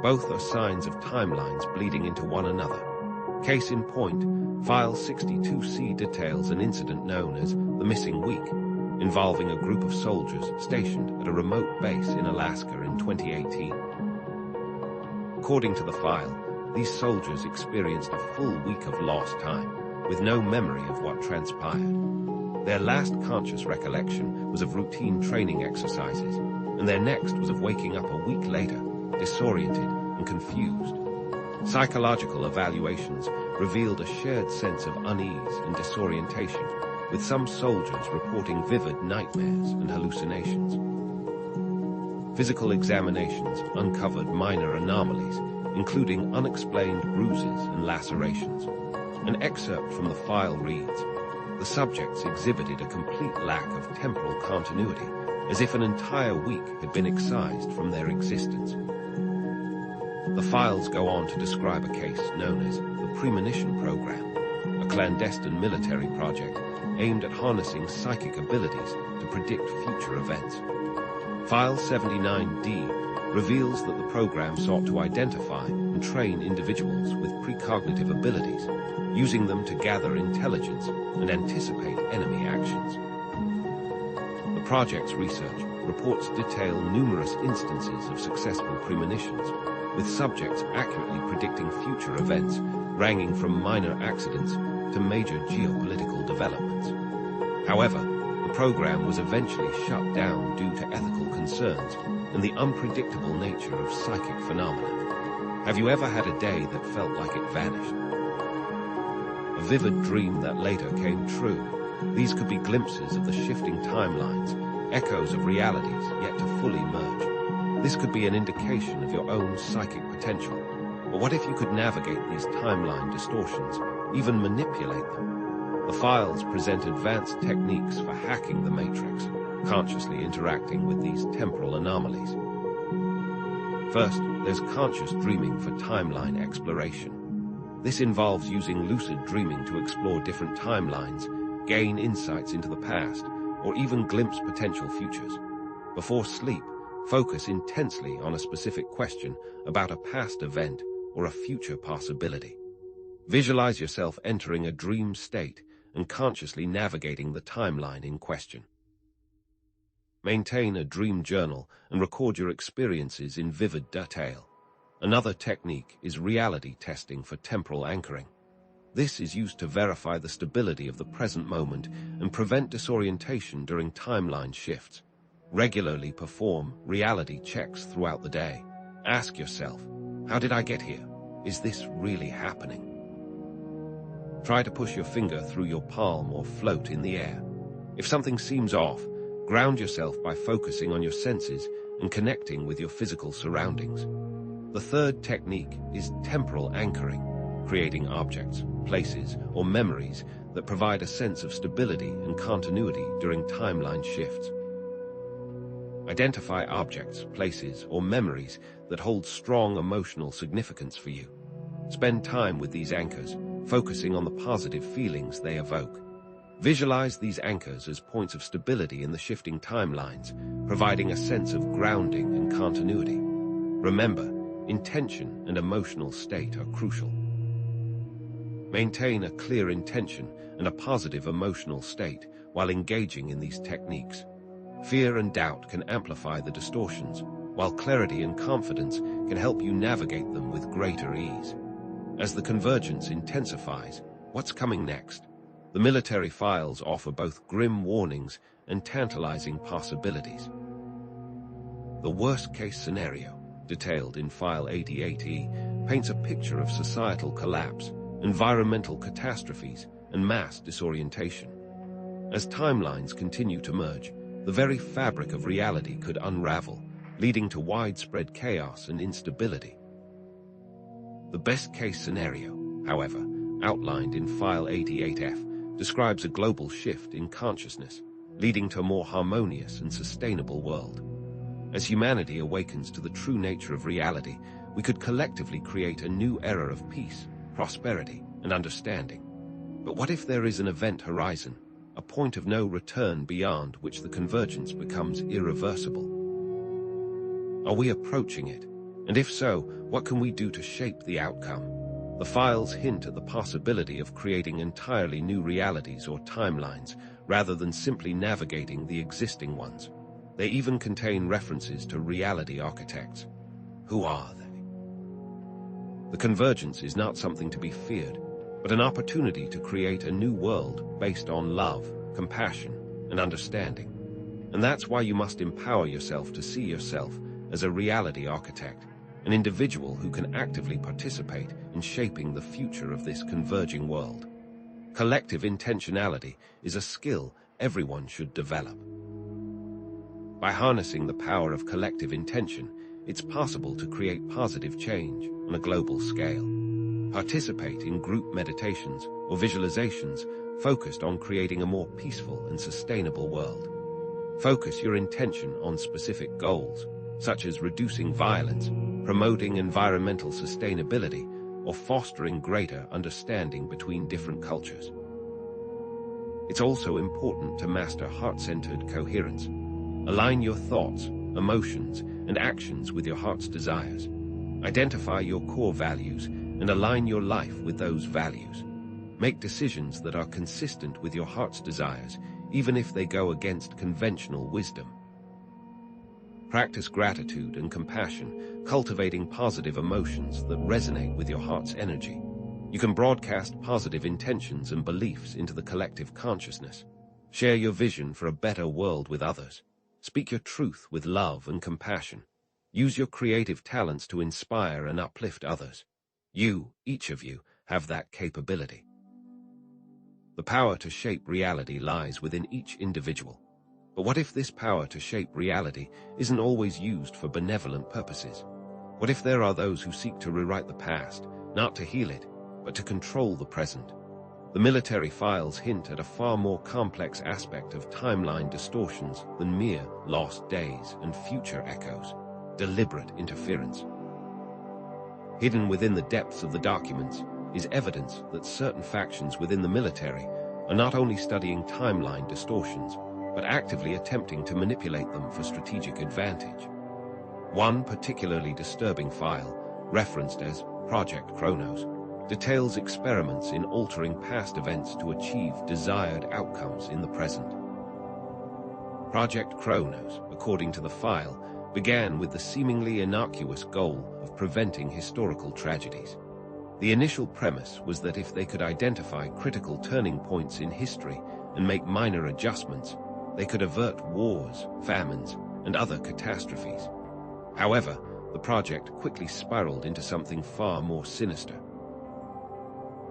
A: Both are signs of timelines bleeding into one another. Case in point, File 62C details an incident known as the Missing Week, involving a group of soldiers stationed at a remote base in Alaska in 2018. According to the file, these soldiers experienced a full week of lost time, with no memory of what transpired. Their last conscious recollection was of routine training exercises, and their next was of waking up a week later, disoriented and confused. Psychological evaluations revealed a shared sense of unease and disorientation, with some soldiers reporting vivid nightmares and hallucinations. Physical examinations uncovered minor anomalies, including unexplained bruises and lacerations. An excerpt from the file reads, "The subjects exhibited a complete lack of temporal continuity, as if an entire week had been excised from their existence." The files go on to describe a case known as the Premonition Program, a clandestine military project aimed at harnessing psychic abilities to predict future events. File 79D reveals that the program sought to identify and train individuals with precognitive abilities, using them to gather intelligence and anticipate enemy actions. The project's research reports detail numerous instances of successful premonitions, with subjects accurately predicting future events, ranging from minor accidents to major geopolitical developments. However, the program was eventually shut down due to ethical concerns and the unpredictable nature of psychic phenomena. Have you ever had a day that felt like it vanished? A vivid dream that later came true. These could be glimpses of the shifting timelines, echoes of realities yet to fully merge. This could be an indication of your own psychic potential. But what if you could navigate these timeline distortions, even manipulate them? The files present advanced techniques for hacking the matrix, consciously interacting with these temporal anomalies. First, there's conscious dreaming for timeline exploration. This involves using lucid dreaming to explore different timelines, gain insights into the past, or even glimpse potential futures. Before sleep, focus intensely on a specific question about a past event or a future possibility. Visualize yourself entering a dream state and consciously navigating the timeline in question. Maintain a dream journal and record your experiences in vivid detail. Another technique is reality testing for temporal anchoring. This is used to verify the stability of the present moment and prevent disorientation during timeline shifts. Regularly perform reality checks throughout the day. Ask yourself, how did I get here? Is this really happening? Try to push your finger through your palm or float in the air. If something seems off, ground yourself by focusing on your senses and connecting with your physical surroundings. The third technique is temporal anchoring, creating objects, places, or memories that provide a sense of stability and continuity during timeline shifts. Identify objects, places, or memories that hold strong emotional significance for you. Spend time with these anchors, focusing on the positive feelings they evoke. Visualize these anchors as points of stability in the shifting timelines, providing a sense of grounding and continuity. Remember, intention and emotional state are crucial. Maintain a clear intention and a positive emotional state while engaging in these techniques. Fear and doubt can amplify the distortions, while clarity and confidence can help you navigate them with greater ease. As the convergence intensifies, what's coming next? The military files offer both grim warnings and tantalizing possibilities. The worst-case scenario, detailed in File 88E, paints a picture of societal collapse, environmental catastrophes, and mass disorientation. As timelines continue to merge, the very fabric of reality could unravel, leading to widespread chaos and instability. The best-case scenario, however, outlined in File 88F, describes a global shift in consciousness, leading to a more harmonious and sustainable world. As humanity awakens to the true nature of reality, we could collectively create a new era of peace, prosperity, and understanding. But what if there is an event horizon, a point of no return beyond which the convergence becomes irreversible? Are we approaching it? And if so, what can we do to shape the outcome? The files hint at the possibility of creating entirely new realities or timelines, rather than simply navigating the existing ones. They even contain references to reality architects. Who are they? The convergence is not something to be feared, but an opportunity to create a new world based on love, compassion, and understanding. And that's why you must empower yourself to see yourself as a reality architect, an individual who can actively participate in shaping the future of this converging world. Collective intentionality is a skill everyone should develop. By harnessing the power of collective intention, it's possible to create positive change on a global scale. Participate in group meditations or visualizations focused on creating a more peaceful and sustainable world. Focus your intention on specific goals, such as reducing violence, promoting environmental sustainability, or fostering greater understanding between different cultures. It's also important to master heart-centered coherence. Align your thoughts, emotions, and actions with your heart's desires. Identify your core values and align your life with those values. Make decisions that are consistent with your heart's desires, even if they go against conventional wisdom. Practice gratitude and compassion, cultivating positive emotions that resonate with your heart's energy. You can broadcast positive intentions and beliefs into the collective consciousness. Share your vision for a better world with others. Speak your truth with love and compassion. Use your creative talents to inspire and uplift others. You, each of you, have that capability. The power to shape reality lies within each individual. But what if this power to shape reality isn't always used for benevolent purposes? What if there are those who seek to rewrite the past, not to heal it, but to control the present? The military files hint at a far more complex aspect of timeline distortions than mere lost days and future echoes, deliberate interference. Hidden within the depths of the documents is evidence that certain factions within the military are not only studying timeline distortions, but actively attempting to manipulate them for strategic advantage. One particularly disturbing file, referenced as Project Kronos, details experiments in altering past events to achieve desired outcomes in the present. Project Kronos, according to the file, began with the seemingly innocuous goal of preventing historical tragedies. The initial premise was that if they could identify critical turning points in history and make minor adjustments, they could avert wars, famines, and other catastrophes. However, the project quickly spiraled into something far more sinister.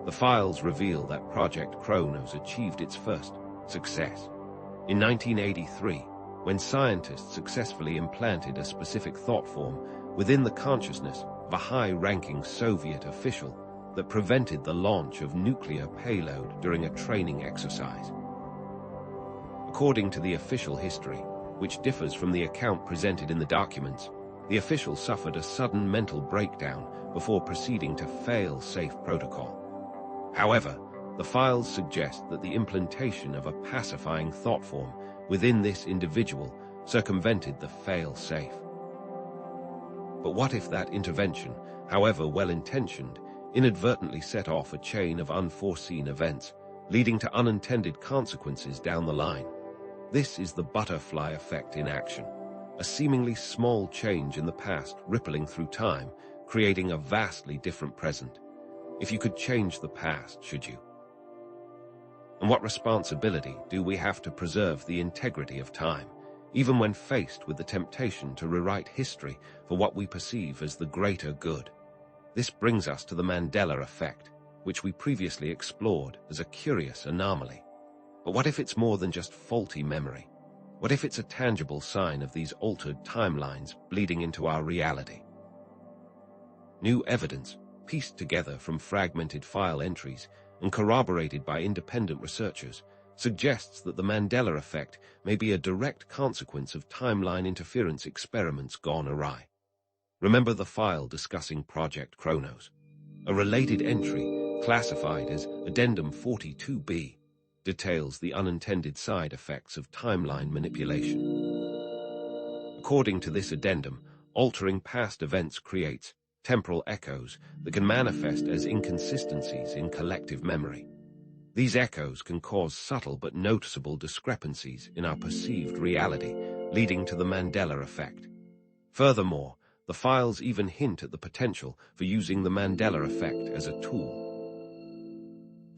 A: The files reveal that Project Kronos achieved its first success. In 1983, when scientists successfully implanted a specific thought form within the consciousness of a high-ranking Soviet official that prevented the launch of nuclear payload during a training exercise. According to the official history, which differs from the account presented in the documents, the official suffered a sudden mental breakdown before proceeding to fail-safe protocol. However, the files suggest that the implantation of a pacifying thought form within this individual circumvented the fail-safe. But what if that intervention, however well-intentioned, inadvertently set off a chain of unforeseen events, leading to unintended consequences down the line? This is the butterfly effect in action, a seemingly small change in the past rippling through time, creating a vastly different present. If you could change the past, should you? And what responsibility do we have to preserve the integrity of time, even when faced with the temptation to rewrite history for what we perceive as the greater good? This brings us to the Mandela effect, which we previously explored as a curious anomaly. But what if it's more than just faulty memory? What if it's a tangible sign of these altered timelines bleeding into our reality? New evidence, pieced together from fragmented file entries and corroborated by independent researchers, suggests that the Mandela effect may be a direct consequence of timeline interference experiments gone awry. Remember the file discussing Project Kronos? A related entry, classified as Addendum 42B, details the unintended side effects of timeline manipulation. According to this addendum, altering past events creates temporal echoes that can manifest as inconsistencies in collective memory. These echoes can cause subtle but noticeable discrepancies in our perceived reality, leading to the Mandela effect. Furthermore, the files even hint at the potential for using the Mandela effect as a tool.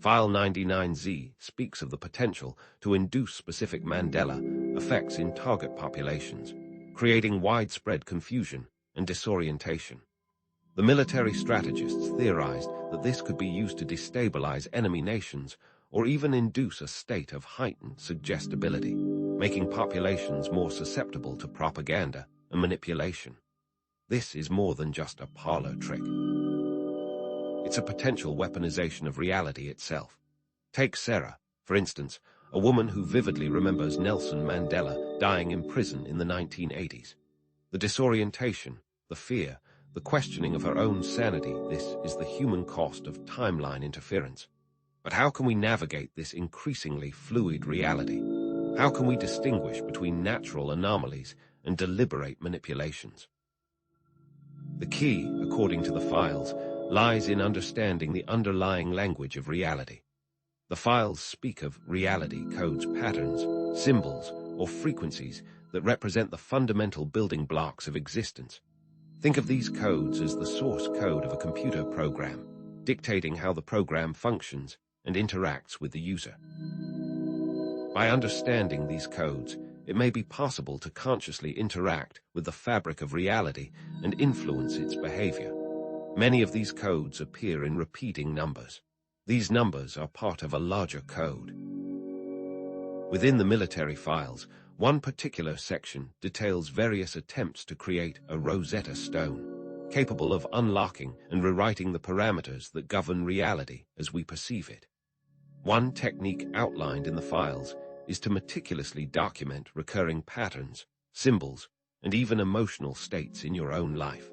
A: File 99Z speaks of the potential to induce specific Mandela effects in target populations, creating widespread confusion and disorientation. The military strategists theorized that this could be used to destabilize enemy nations or even induce a state of heightened suggestibility, making populations more susceptible to propaganda and manipulation. This is more than just a parlor trick. It's a potential weaponization of reality itself. Take Sarah, for instance, a woman who vividly remembers Nelson Mandela dying in prison in the 1980s. The disorientation, the fear, the questioning of her own sanity, this is the human cost of timeline interference. But how can we navigate this increasingly fluid reality? How can we distinguish between natural anomalies and deliberate manipulations? The key, according to the files, lies in understanding the underlying language of reality. The files speak of reality codes patterns, symbols, or frequencies that represent the fundamental building blocks of existence. Think of these codes as the source code of a computer program, dictating how the program functions and interacts with the user. By understanding these codes, it may be possible to consciously interact with the fabric of reality and influence its behavior. Many of these codes appear in repeating numbers. These numbers are part of a larger code. Within the military files, one particular section details various attempts to create a Rosetta Stone, capable of unlocking and rewriting the parameters that govern reality as we perceive it. One technique outlined in the files is to meticulously document recurring patterns, symbols, and even emotional states in your own life.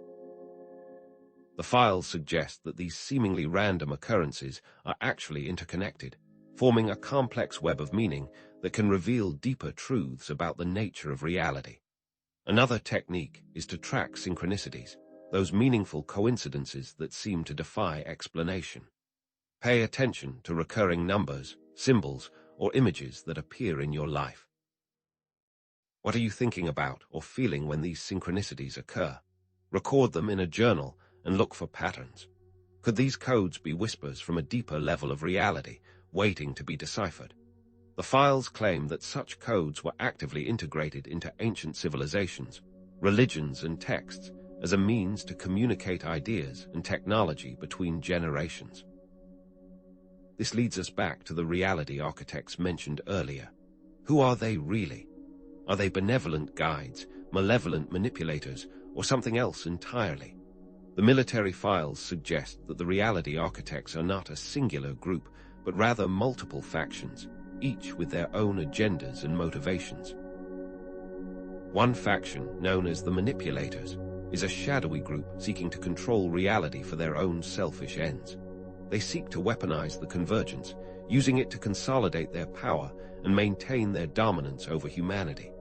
A: The files suggest that these seemingly random occurrences are actually interconnected, forming a complex web of meaning that can reveal deeper truths about the nature of reality. Another technique is to track synchronicities, those meaningful coincidences that seem to defy explanation. Pay attention to recurring numbers, symbols, or images that appear in your life. What are you thinking about or feeling when these synchronicities occur? Record them in a journal and look for patterns. Could these codes be whispers from a deeper level of reality, waiting to be deciphered? The files claim that such codes were actively integrated into ancient civilizations, religions, and texts as a means to communicate ideas and technology between generations. This leads us back to the reality architects mentioned earlier. Who are they really? Are they benevolent guides, malevolent manipulators, or something else entirely? The military files suggest that the reality architects are not a singular group, but rather multiple factions, each with their own agendas and motivations. One faction, known as the Manipulators, is a shadowy group seeking to control reality for their own selfish ends. They seek to weaponize the Convergence, using it to consolidate their power and maintain their dominance over humanity.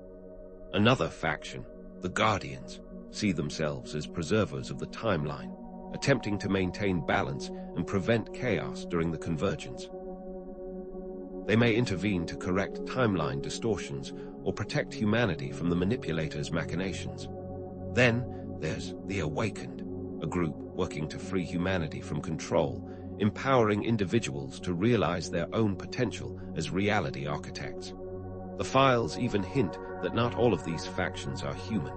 A: Another faction, the Guardians, see themselves as preservers of the timeline, attempting to maintain balance and prevent chaos during the Convergence. They may intervene to correct timeline distortions or protect humanity from the Manipulators' machinations. Then there's the Awakened, a group working to free humanity from control, empowering individuals to realize their own potential as reality architects. The files even hint that not all of these factions are human.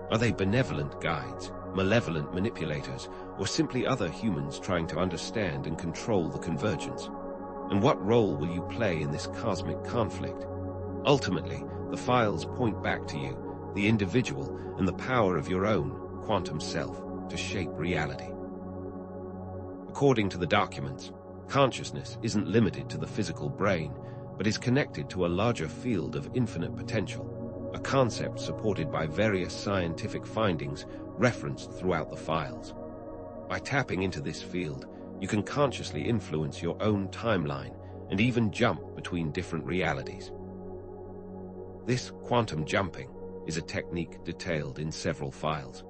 A: Are they benevolent guides, malevolent manipulators, or simply other humans trying to understand and control the Convergence? And what role will you play in this cosmic conflict? Ultimately, the files point back to you, the individual, and the power of your own quantum self to shape reality. According to the documents, consciousness isn't limited to the physical brain, but is connected to a larger field of infinite potential, a concept supported by various scientific findings referenced throughout the files. By tapping into this field, you can consciously influence your own timeline and even jump between different realities. This quantum jumping is a technique detailed in several files.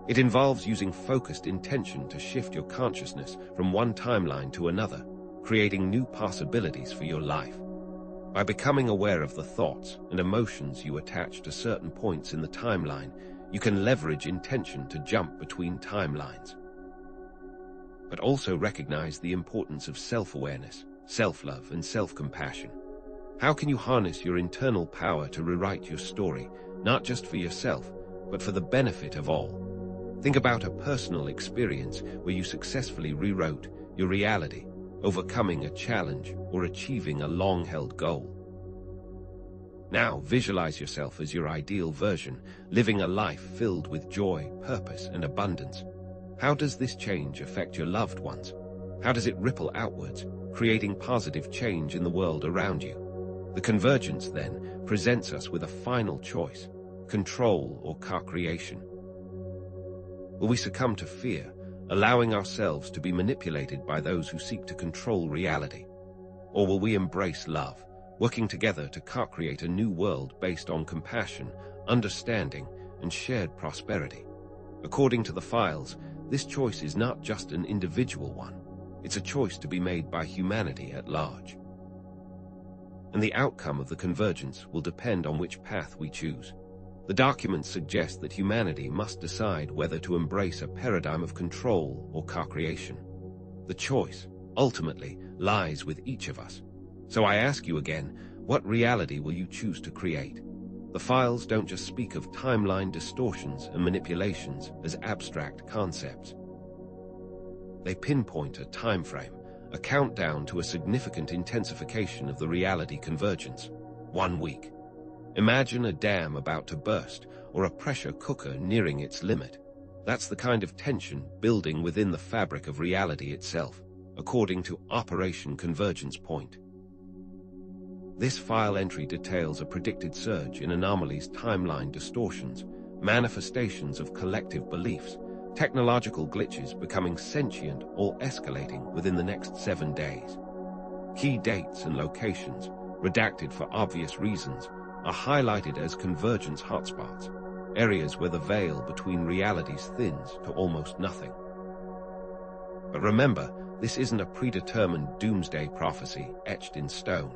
A: It involves using focused intention to shift your consciousness from one timeline to another, creating new possibilities for your life. By becoming aware of the thoughts and emotions you attach to certain points in the timeline, you can leverage intention to jump between timelines. But also recognize the importance of self-awareness, self-love, and self-compassion. How can you harness your internal power to rewrite your story, not just for yourself, but for the benefit of all? Think about a personal experience where you successfully rewrote your reality, overcoming a challenge or achieving a long-held goal. Now visualize yourself as your ideal version, living a life filled with joy, purpose, and abundance. How does this change affect your loved ones? How does it ripple outwards, creating positive change in the world around you? The Convergence, then, presents us with a final choice: control or co-creation. Will we succumb to fear, allowing ourselves to be manipulated by those who seek to control reality? Or will we embrace love, working together to co-create a new world based on compassion, understanding, and shared prosperity? According to the files, this choice is not just an individual one. It's a choice to be made by humanity at large. And the outcome of the Convergence will depend on which path we choose. The documents suggest that humanity must decide whether to embrace a paradigm of control or co-creation. The choice, ultimately, lies with each of us. So I ask you again, what reality will you choose to create? The files don't just speak of timeline distortions and manipulations as abstract concepts. They pinpoint a time frame, a countdown to a significant intensification of the reality convergence. 1 week. Imagine a dam about to burst, or a pressure cooker nearing its limit. That's the kind of tension building within the fabric of reality itself, according to Operation Convergence Point. This file entry details a predicted surge in anomalies, timeline distortions, manifestations of collective beliefs, technological glitches becoming sentient or escalating within the next 7 days. Key dates and locations, redacted for obvious reasons, are highlighted as convergence hotspots, areas where the veil between realities thins to almost nothing. But remember, this isn't a predetermined doomsday prophecy etched in stone.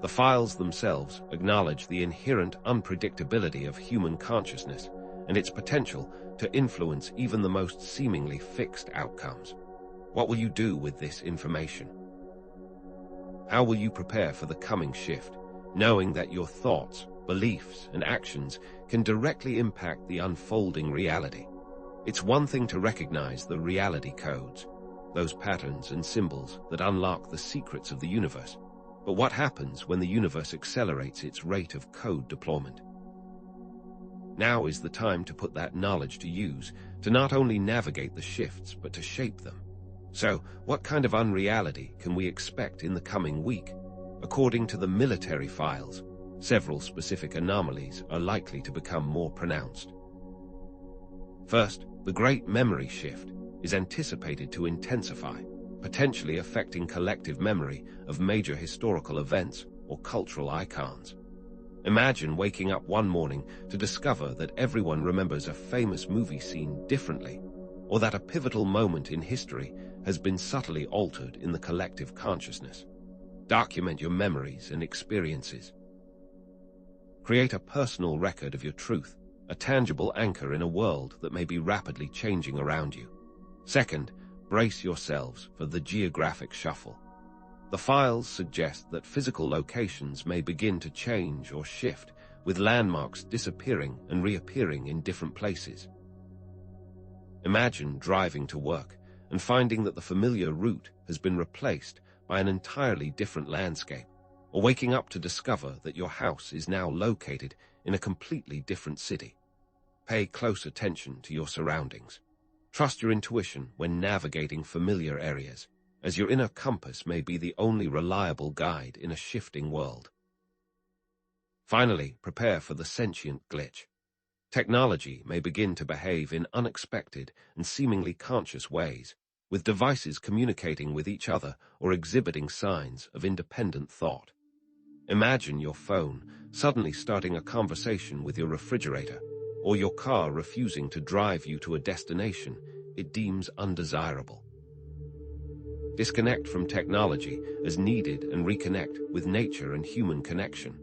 A: The files themselves acknowledge the inherent unpredictability of human consciousness and its potential to influence even the most seemingly fixed outcomes. What will you do with this information? How will you prepare for the coming shift, knowing that your thoughts, beliefs, and actions can directly impact the unfolding reality? It's one thing to recognize the reality codes, those patterns and symbols that unlock the secrets of the universe. But what happens when the universe accelerates its rate of code deployment? Now is the time to put that knowledge to use, to not only navigate the shifts, but to shape them. So, what kind of unreality can we expect in the coming week? According to the military files, several specific anomalies are likely to become more pronounced. First, the Great Memory Shift is anticipated to intensify, potentially affecting collective memory of major historical events or cultural icons. Imagine waking up one morning to discover that everyone remembers a famous movie scene differently, or that a pivotal moment in history has been subtly altered in the collective consciousness. Document your memories and experiences. Create a personal record of your truth, a tangible anchor in a world that may be rapidly changing around you. Second, brace yourselves for the geographic shuffle. The files suggest that physical locations may begin to change or shift, with landmarks disappearing and reappearing in different places. Imagine driving to work and finding that the familiar route has been replaced by an entirely different landscape, or waking up to discover that your house is now located in a completely different city. Pay close attention to your surroundings. Trust your intuition when navigating familiar areas, as your inner compass may be the only reliable guide in a shifting world. Finally, prepare for the sentient glitch. Technology may begin to behave in unexpected and seemingly conscious ways, with devices communicating with each other or exhibiting signs of independent thought. Imagine your phone suddenly starting a conversation with your refrigerator, or your car refusing to drive you to a destination it deems undesirable. Disconnect from technology as needed and reconnect with nature and human connection.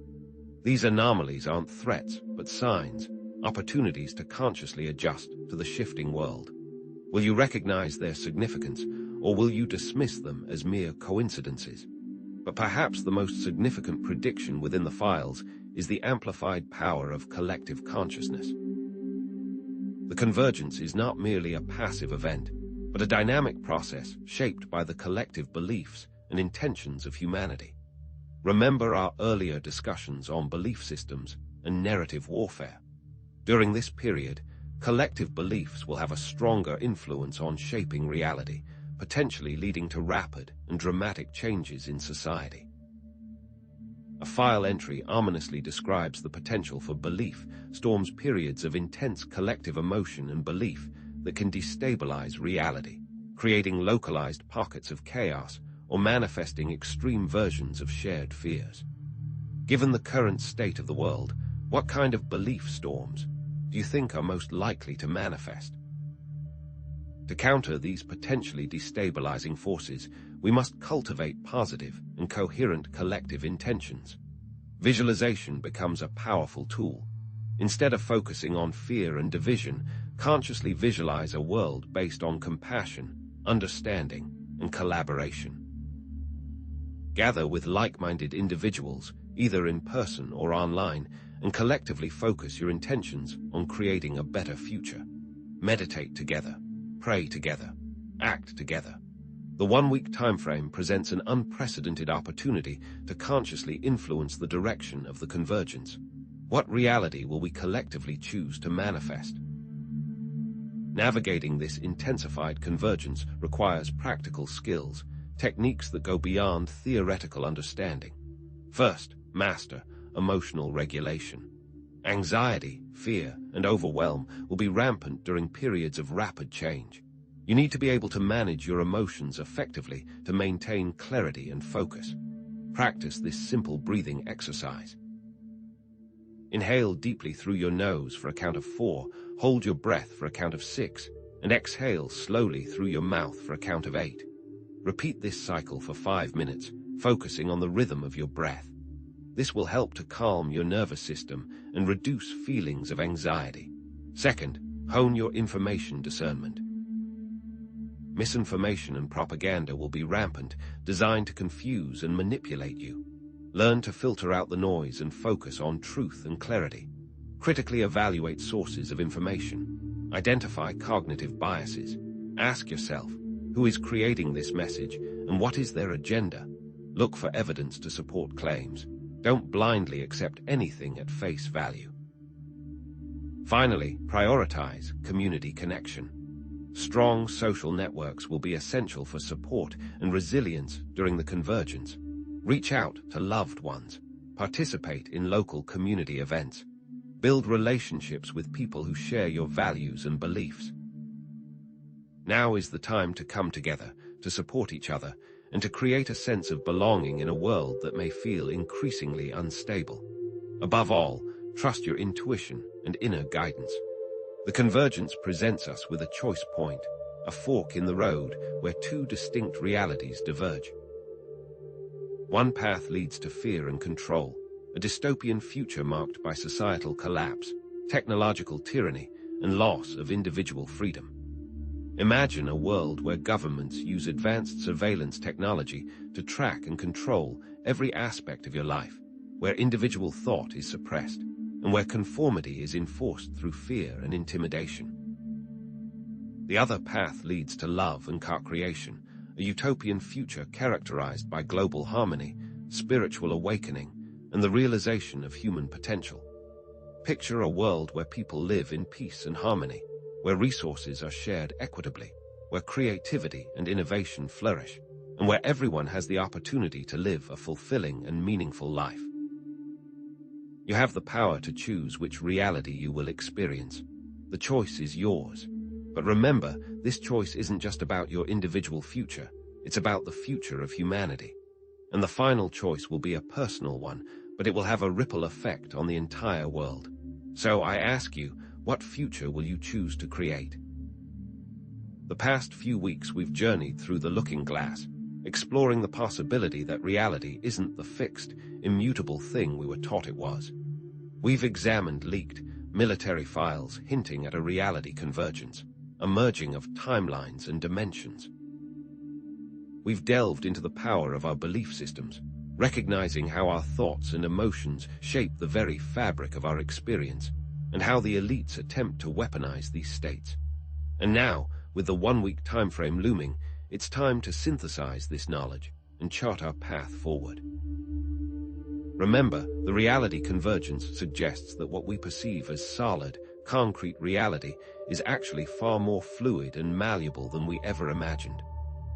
A: These anomalies aren't threats, but signs, opportunities to consciously adjust to the shifting world. Will you recognize their significance, or will you dismiss them as mere coincidences? But perhaps the most significant prediction within the files is the amplified power of collective consciousness. The convergence is not merely a passive event, but a dynamic process shaped by the collective beliefs and intentions of humanity. Remember our earlier discussions on belief systems and narrative warfare. During this period, collective beliefs will have a stronger influence on shaping reality, potentially leading to rapid and dramatic changes in society. A file entry ominously describes the potential for belief storms, periods of intense collective emotion and belief that can destabilize reality, creating localized pockets of chaos or manifesting extreme versions of shared fears. Given the current state of the world, what kind of belief storms do you think are most likely to manifest? To counter these potentially destabilizing forces, we must cultivate positive and coherent collective intentions. Visualization becomes a powerful tool. Instead of focusing on fear and division, consciously visualize a world based on compassion, understanding, and collaboration. Gather with like-minded individuals, either in person or online, and collectively focus your intentions on creating a better future. Meditate together, pray together, act together. The one-week timeframe presents an unprecedented opportunity to consciously influence the direction of the convergence. What reality will we collectively choose to manifest? Navigating this intensified convergence requires practical skills, techniques that go beyond theoretical understanding. First, master emotional regulation. Anxiety, fear, and overwhelm will be rampant during periods of rapid change. You need to be able to manage your emotions effectively to maintain clarity and focus. Practice this simple breathing exercise. Inhale deeply through your nose for a count of 4, hold your breath for a count of 6, and exhale slowly through your mouth for a count of 8. Repeat this cycle for 5 minutes, focusing on the rhythm of your breath. This will help to calm your nervous system and reduce feelings of anxiety. Second, hone your information discernment. Misinformation and propaganda will be rampant, designed to confuse and manipulate you. Learn to filter out the noise and focus on truth and clarity. Critically evaluate sources of information. Identify cognitive biases. Ask yourself, who is creating this message and what is their agenda? Look for evidence to support claims. Don't blindly accept anything at face value. Finally, prioritize community connection. Strong social networks will be essential for support and resilience during the convergence. Reach out to loved ones. Participate in local community events. Build relationships with people who share your values and beliefs. Now is the time to come together, to support each other, and to create a sense of belonging in a world that may feel increasingly unstable. Above all, trust your intuition and inner guidance. The convergence presents us with a choice point, a fork in the road where two distinct realities diverge. One path leads to fear and control, a dystopian future marked by societal collapse, technological tyranny, and loss of individual freedom. Imagine a world where governments use advanced surveillance technology to track and control every aspect of your life, where individual thought is suppressed, and where conformity is enforced through fear and intimidation. The other path leads to love and co-creation, a utopian future characterized by global harmony, spiritual awakening, and the realization of human potential. Picture a world where people live in peace and harmony, where resources are shared equitably, where creativity and innovation flourish, and where everyone has the opportunity to live a fulfilling and meaningful life. You have the power to choose which reality you will experience. The choice is yours. But remember, this choice isn't just about your individual future, it's about the future of humanity. And the final choice will be a personal one, but it will have a ripple effect on the entire world. So I ask you, what future will you choose to create? The past few weeks we've journeyed through the looking glass, exploring the possibility that reality isn't the fixed, immutable thing we were taught it was. We've examined leaked, military files hinting at a reality convergence, a merging of timelines and dimensions. We've delved into the power of our belief systems, recognizing how our thoughts and emotions shape the very fabric of our experience, and how the elites attempt to weaponize these states. And now, with the one-week timeframe looming, it's time to synthesize this knowledge and chart our path forward. Remember, the reality convergence suggests that what we perceive as solid, concrete reality is actually far more fluid and malleable than we ever imagined.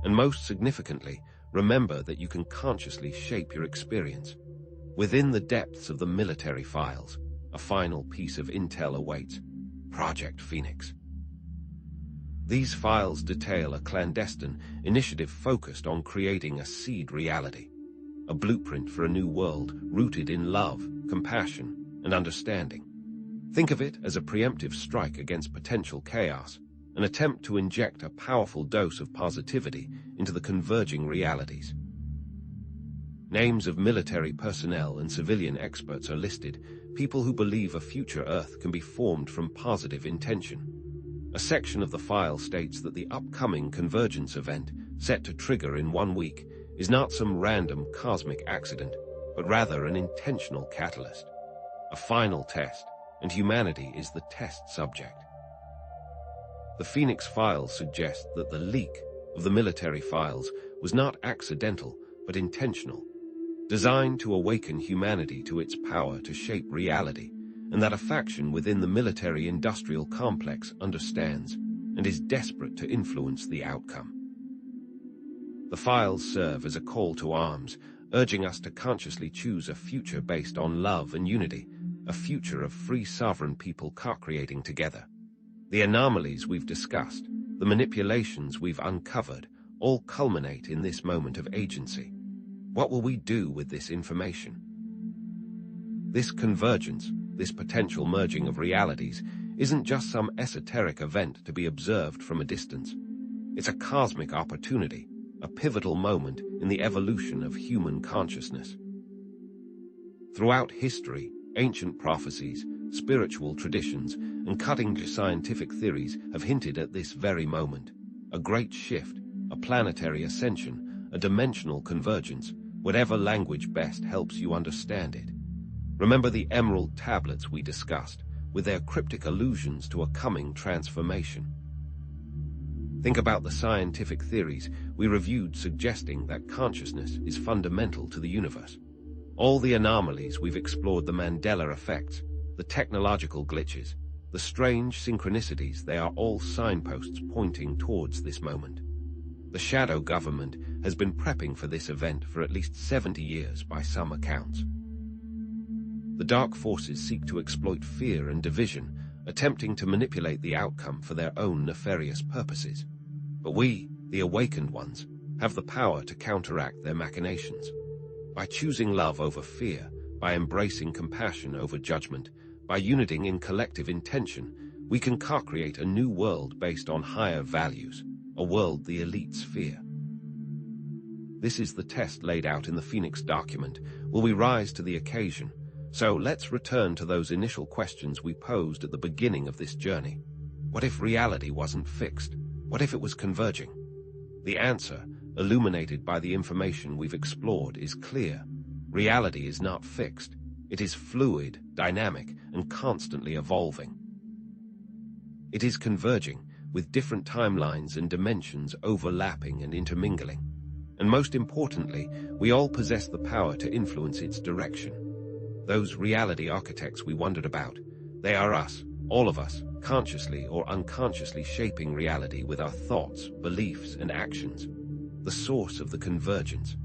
A: And most significantly, remember that you can consciously shape your experience. Within the depths of the military files, a final piece of intel awaits: Project Phoenix. These files detail a clandestine initiative focused on creating a seed reality, a blueprint for a new world rooted in love, compassion, and understanding. Think of it as a preemptive strike against potential chaos, an attempt to inject a powerful dose of positivity into the converging realities. Names of military personnel and civilian experts are listed, people who believe a future Earth can be formed from positive intention. A section of the file states that the upcoming convergence event, set to trigger in 1 week, is not some random cosmic accident, but rather an intentional catalyst, a final test, and humanity is the test subject. The Phoenix files suggest that the leak of the military files was not accidental, but intentional, designed to awaken humanity to its power to shape reality, and that a faction within the military-industrial complex understands and is desperate to influence the outcome. The files serve as a call to arms, urging us to consciously choose a future based on love and unity, a future of free sovereign people co-creating together. The anomalies we've discussed, the manipulations we've uncovered, all culminate in this moment of agency. What will we do with this information? This convergence, this potential merging of realities, isn't just some esoteric event to be observed from a distance. It's a cosmic opportunity, a pivotal moment in the evolution of human consciousness. Throughout history, ancient prophecies, spiritual traditions, and cutting-edge scientific theories have hinted at this very moment. A great shift, a planetary ascension, a dimensional convergence, whatever language best helps you understand it. Remember the emerald tablets we discussed, with their cryptic allusions to a coming transformation. Think about the scientific theories we reviewed suggesting that consciousness is fundamental to the universe. All the anomalies we've explored, the Mandela effects, the technological glitches, the strange synchronicities, they are all signposts pointing towards this moment. The shadow government has been prepping for this event for at least 70 years by some accounts. The dark forces seek to exploit fear and division, attempting to manipulate the outcome for their own nefarious purposes. But we, the awakened ones, have the power to counteract their machinations. By choosing love over fear, by embracing compassion over judgment, by uniting in collective intention, we can co-create a new world based on higher values, a world the elites fear. This is the test laid out in the Phoenix document. Will we rise to the occasion? So let's return to those initial questions we posed at the beginning of this journey. What if reality wasn't fixed? What if it was converging? The answer, illuminated by the information we've explored, is clear. Reality is not fixed. It is fluid, dynamic, and constantly evolving. It is converging, with different timelines and dimensions overlapping and intermingling. And most importantly, we all possess the power to influence its direction. Those reality architects we wondered about, they are us, all of us, consciously or unconsciously shaping reality with our thoughts, beliefs, and actions. The source of the convergence.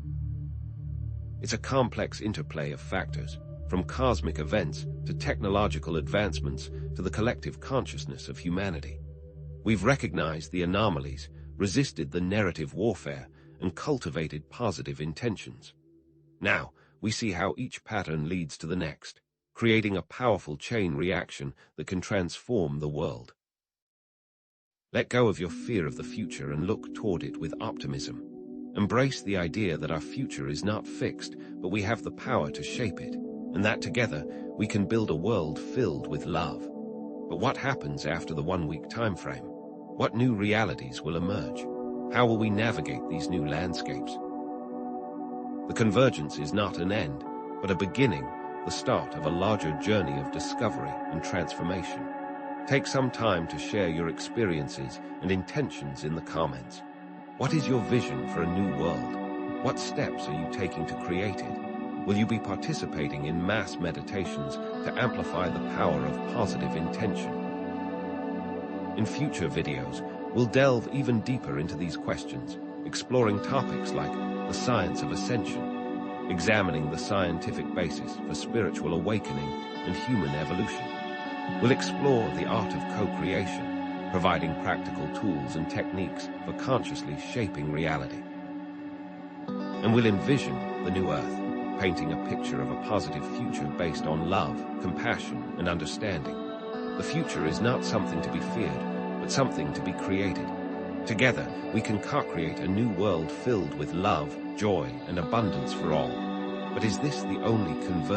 A: It's a complex interplay of factors, from cosmic events to technological advancements to the collective consciousness of humanity. We've recognized the anomalies, resisted the narrative warfare, and cultivated positive intentions. Now, we see how each pattern leads to the next, creating a powerful chain reaction that can transform the world. Let go of your fear of the future and look toward it with optimism. Embrace the idea that our future is not fixed, but we have the power to shape it, and that together we can build a world filled with love. But what happens after the one-week time frame? What new realities will emerge? How will we navigate these new landscapes? The convergence is not an end, but a beginning, the start of a larger journey of discovery and transformation. Take some time to share your experiences and intentions in the comments. What is your vision for a new world? What steps are you taking to create it? Will you be participating in mass meditations to amplify the power of positive intention? In future videos, we'll delve even deeper into these questions, exploring topics like the science of ascension, examining the scientific basis for spiritual awakening and human evolution. We'll explore the art of co-creation, providing practical tools and techniques for consciously shaping reality. And we'll envision the new Earth, painting a picture of a positive future based on love, compassion, and understanding. The future is not something to be feared, but something to be created. Together, we can co-create a new world filled with love, joy, and abundance for all. But is this the only convergence?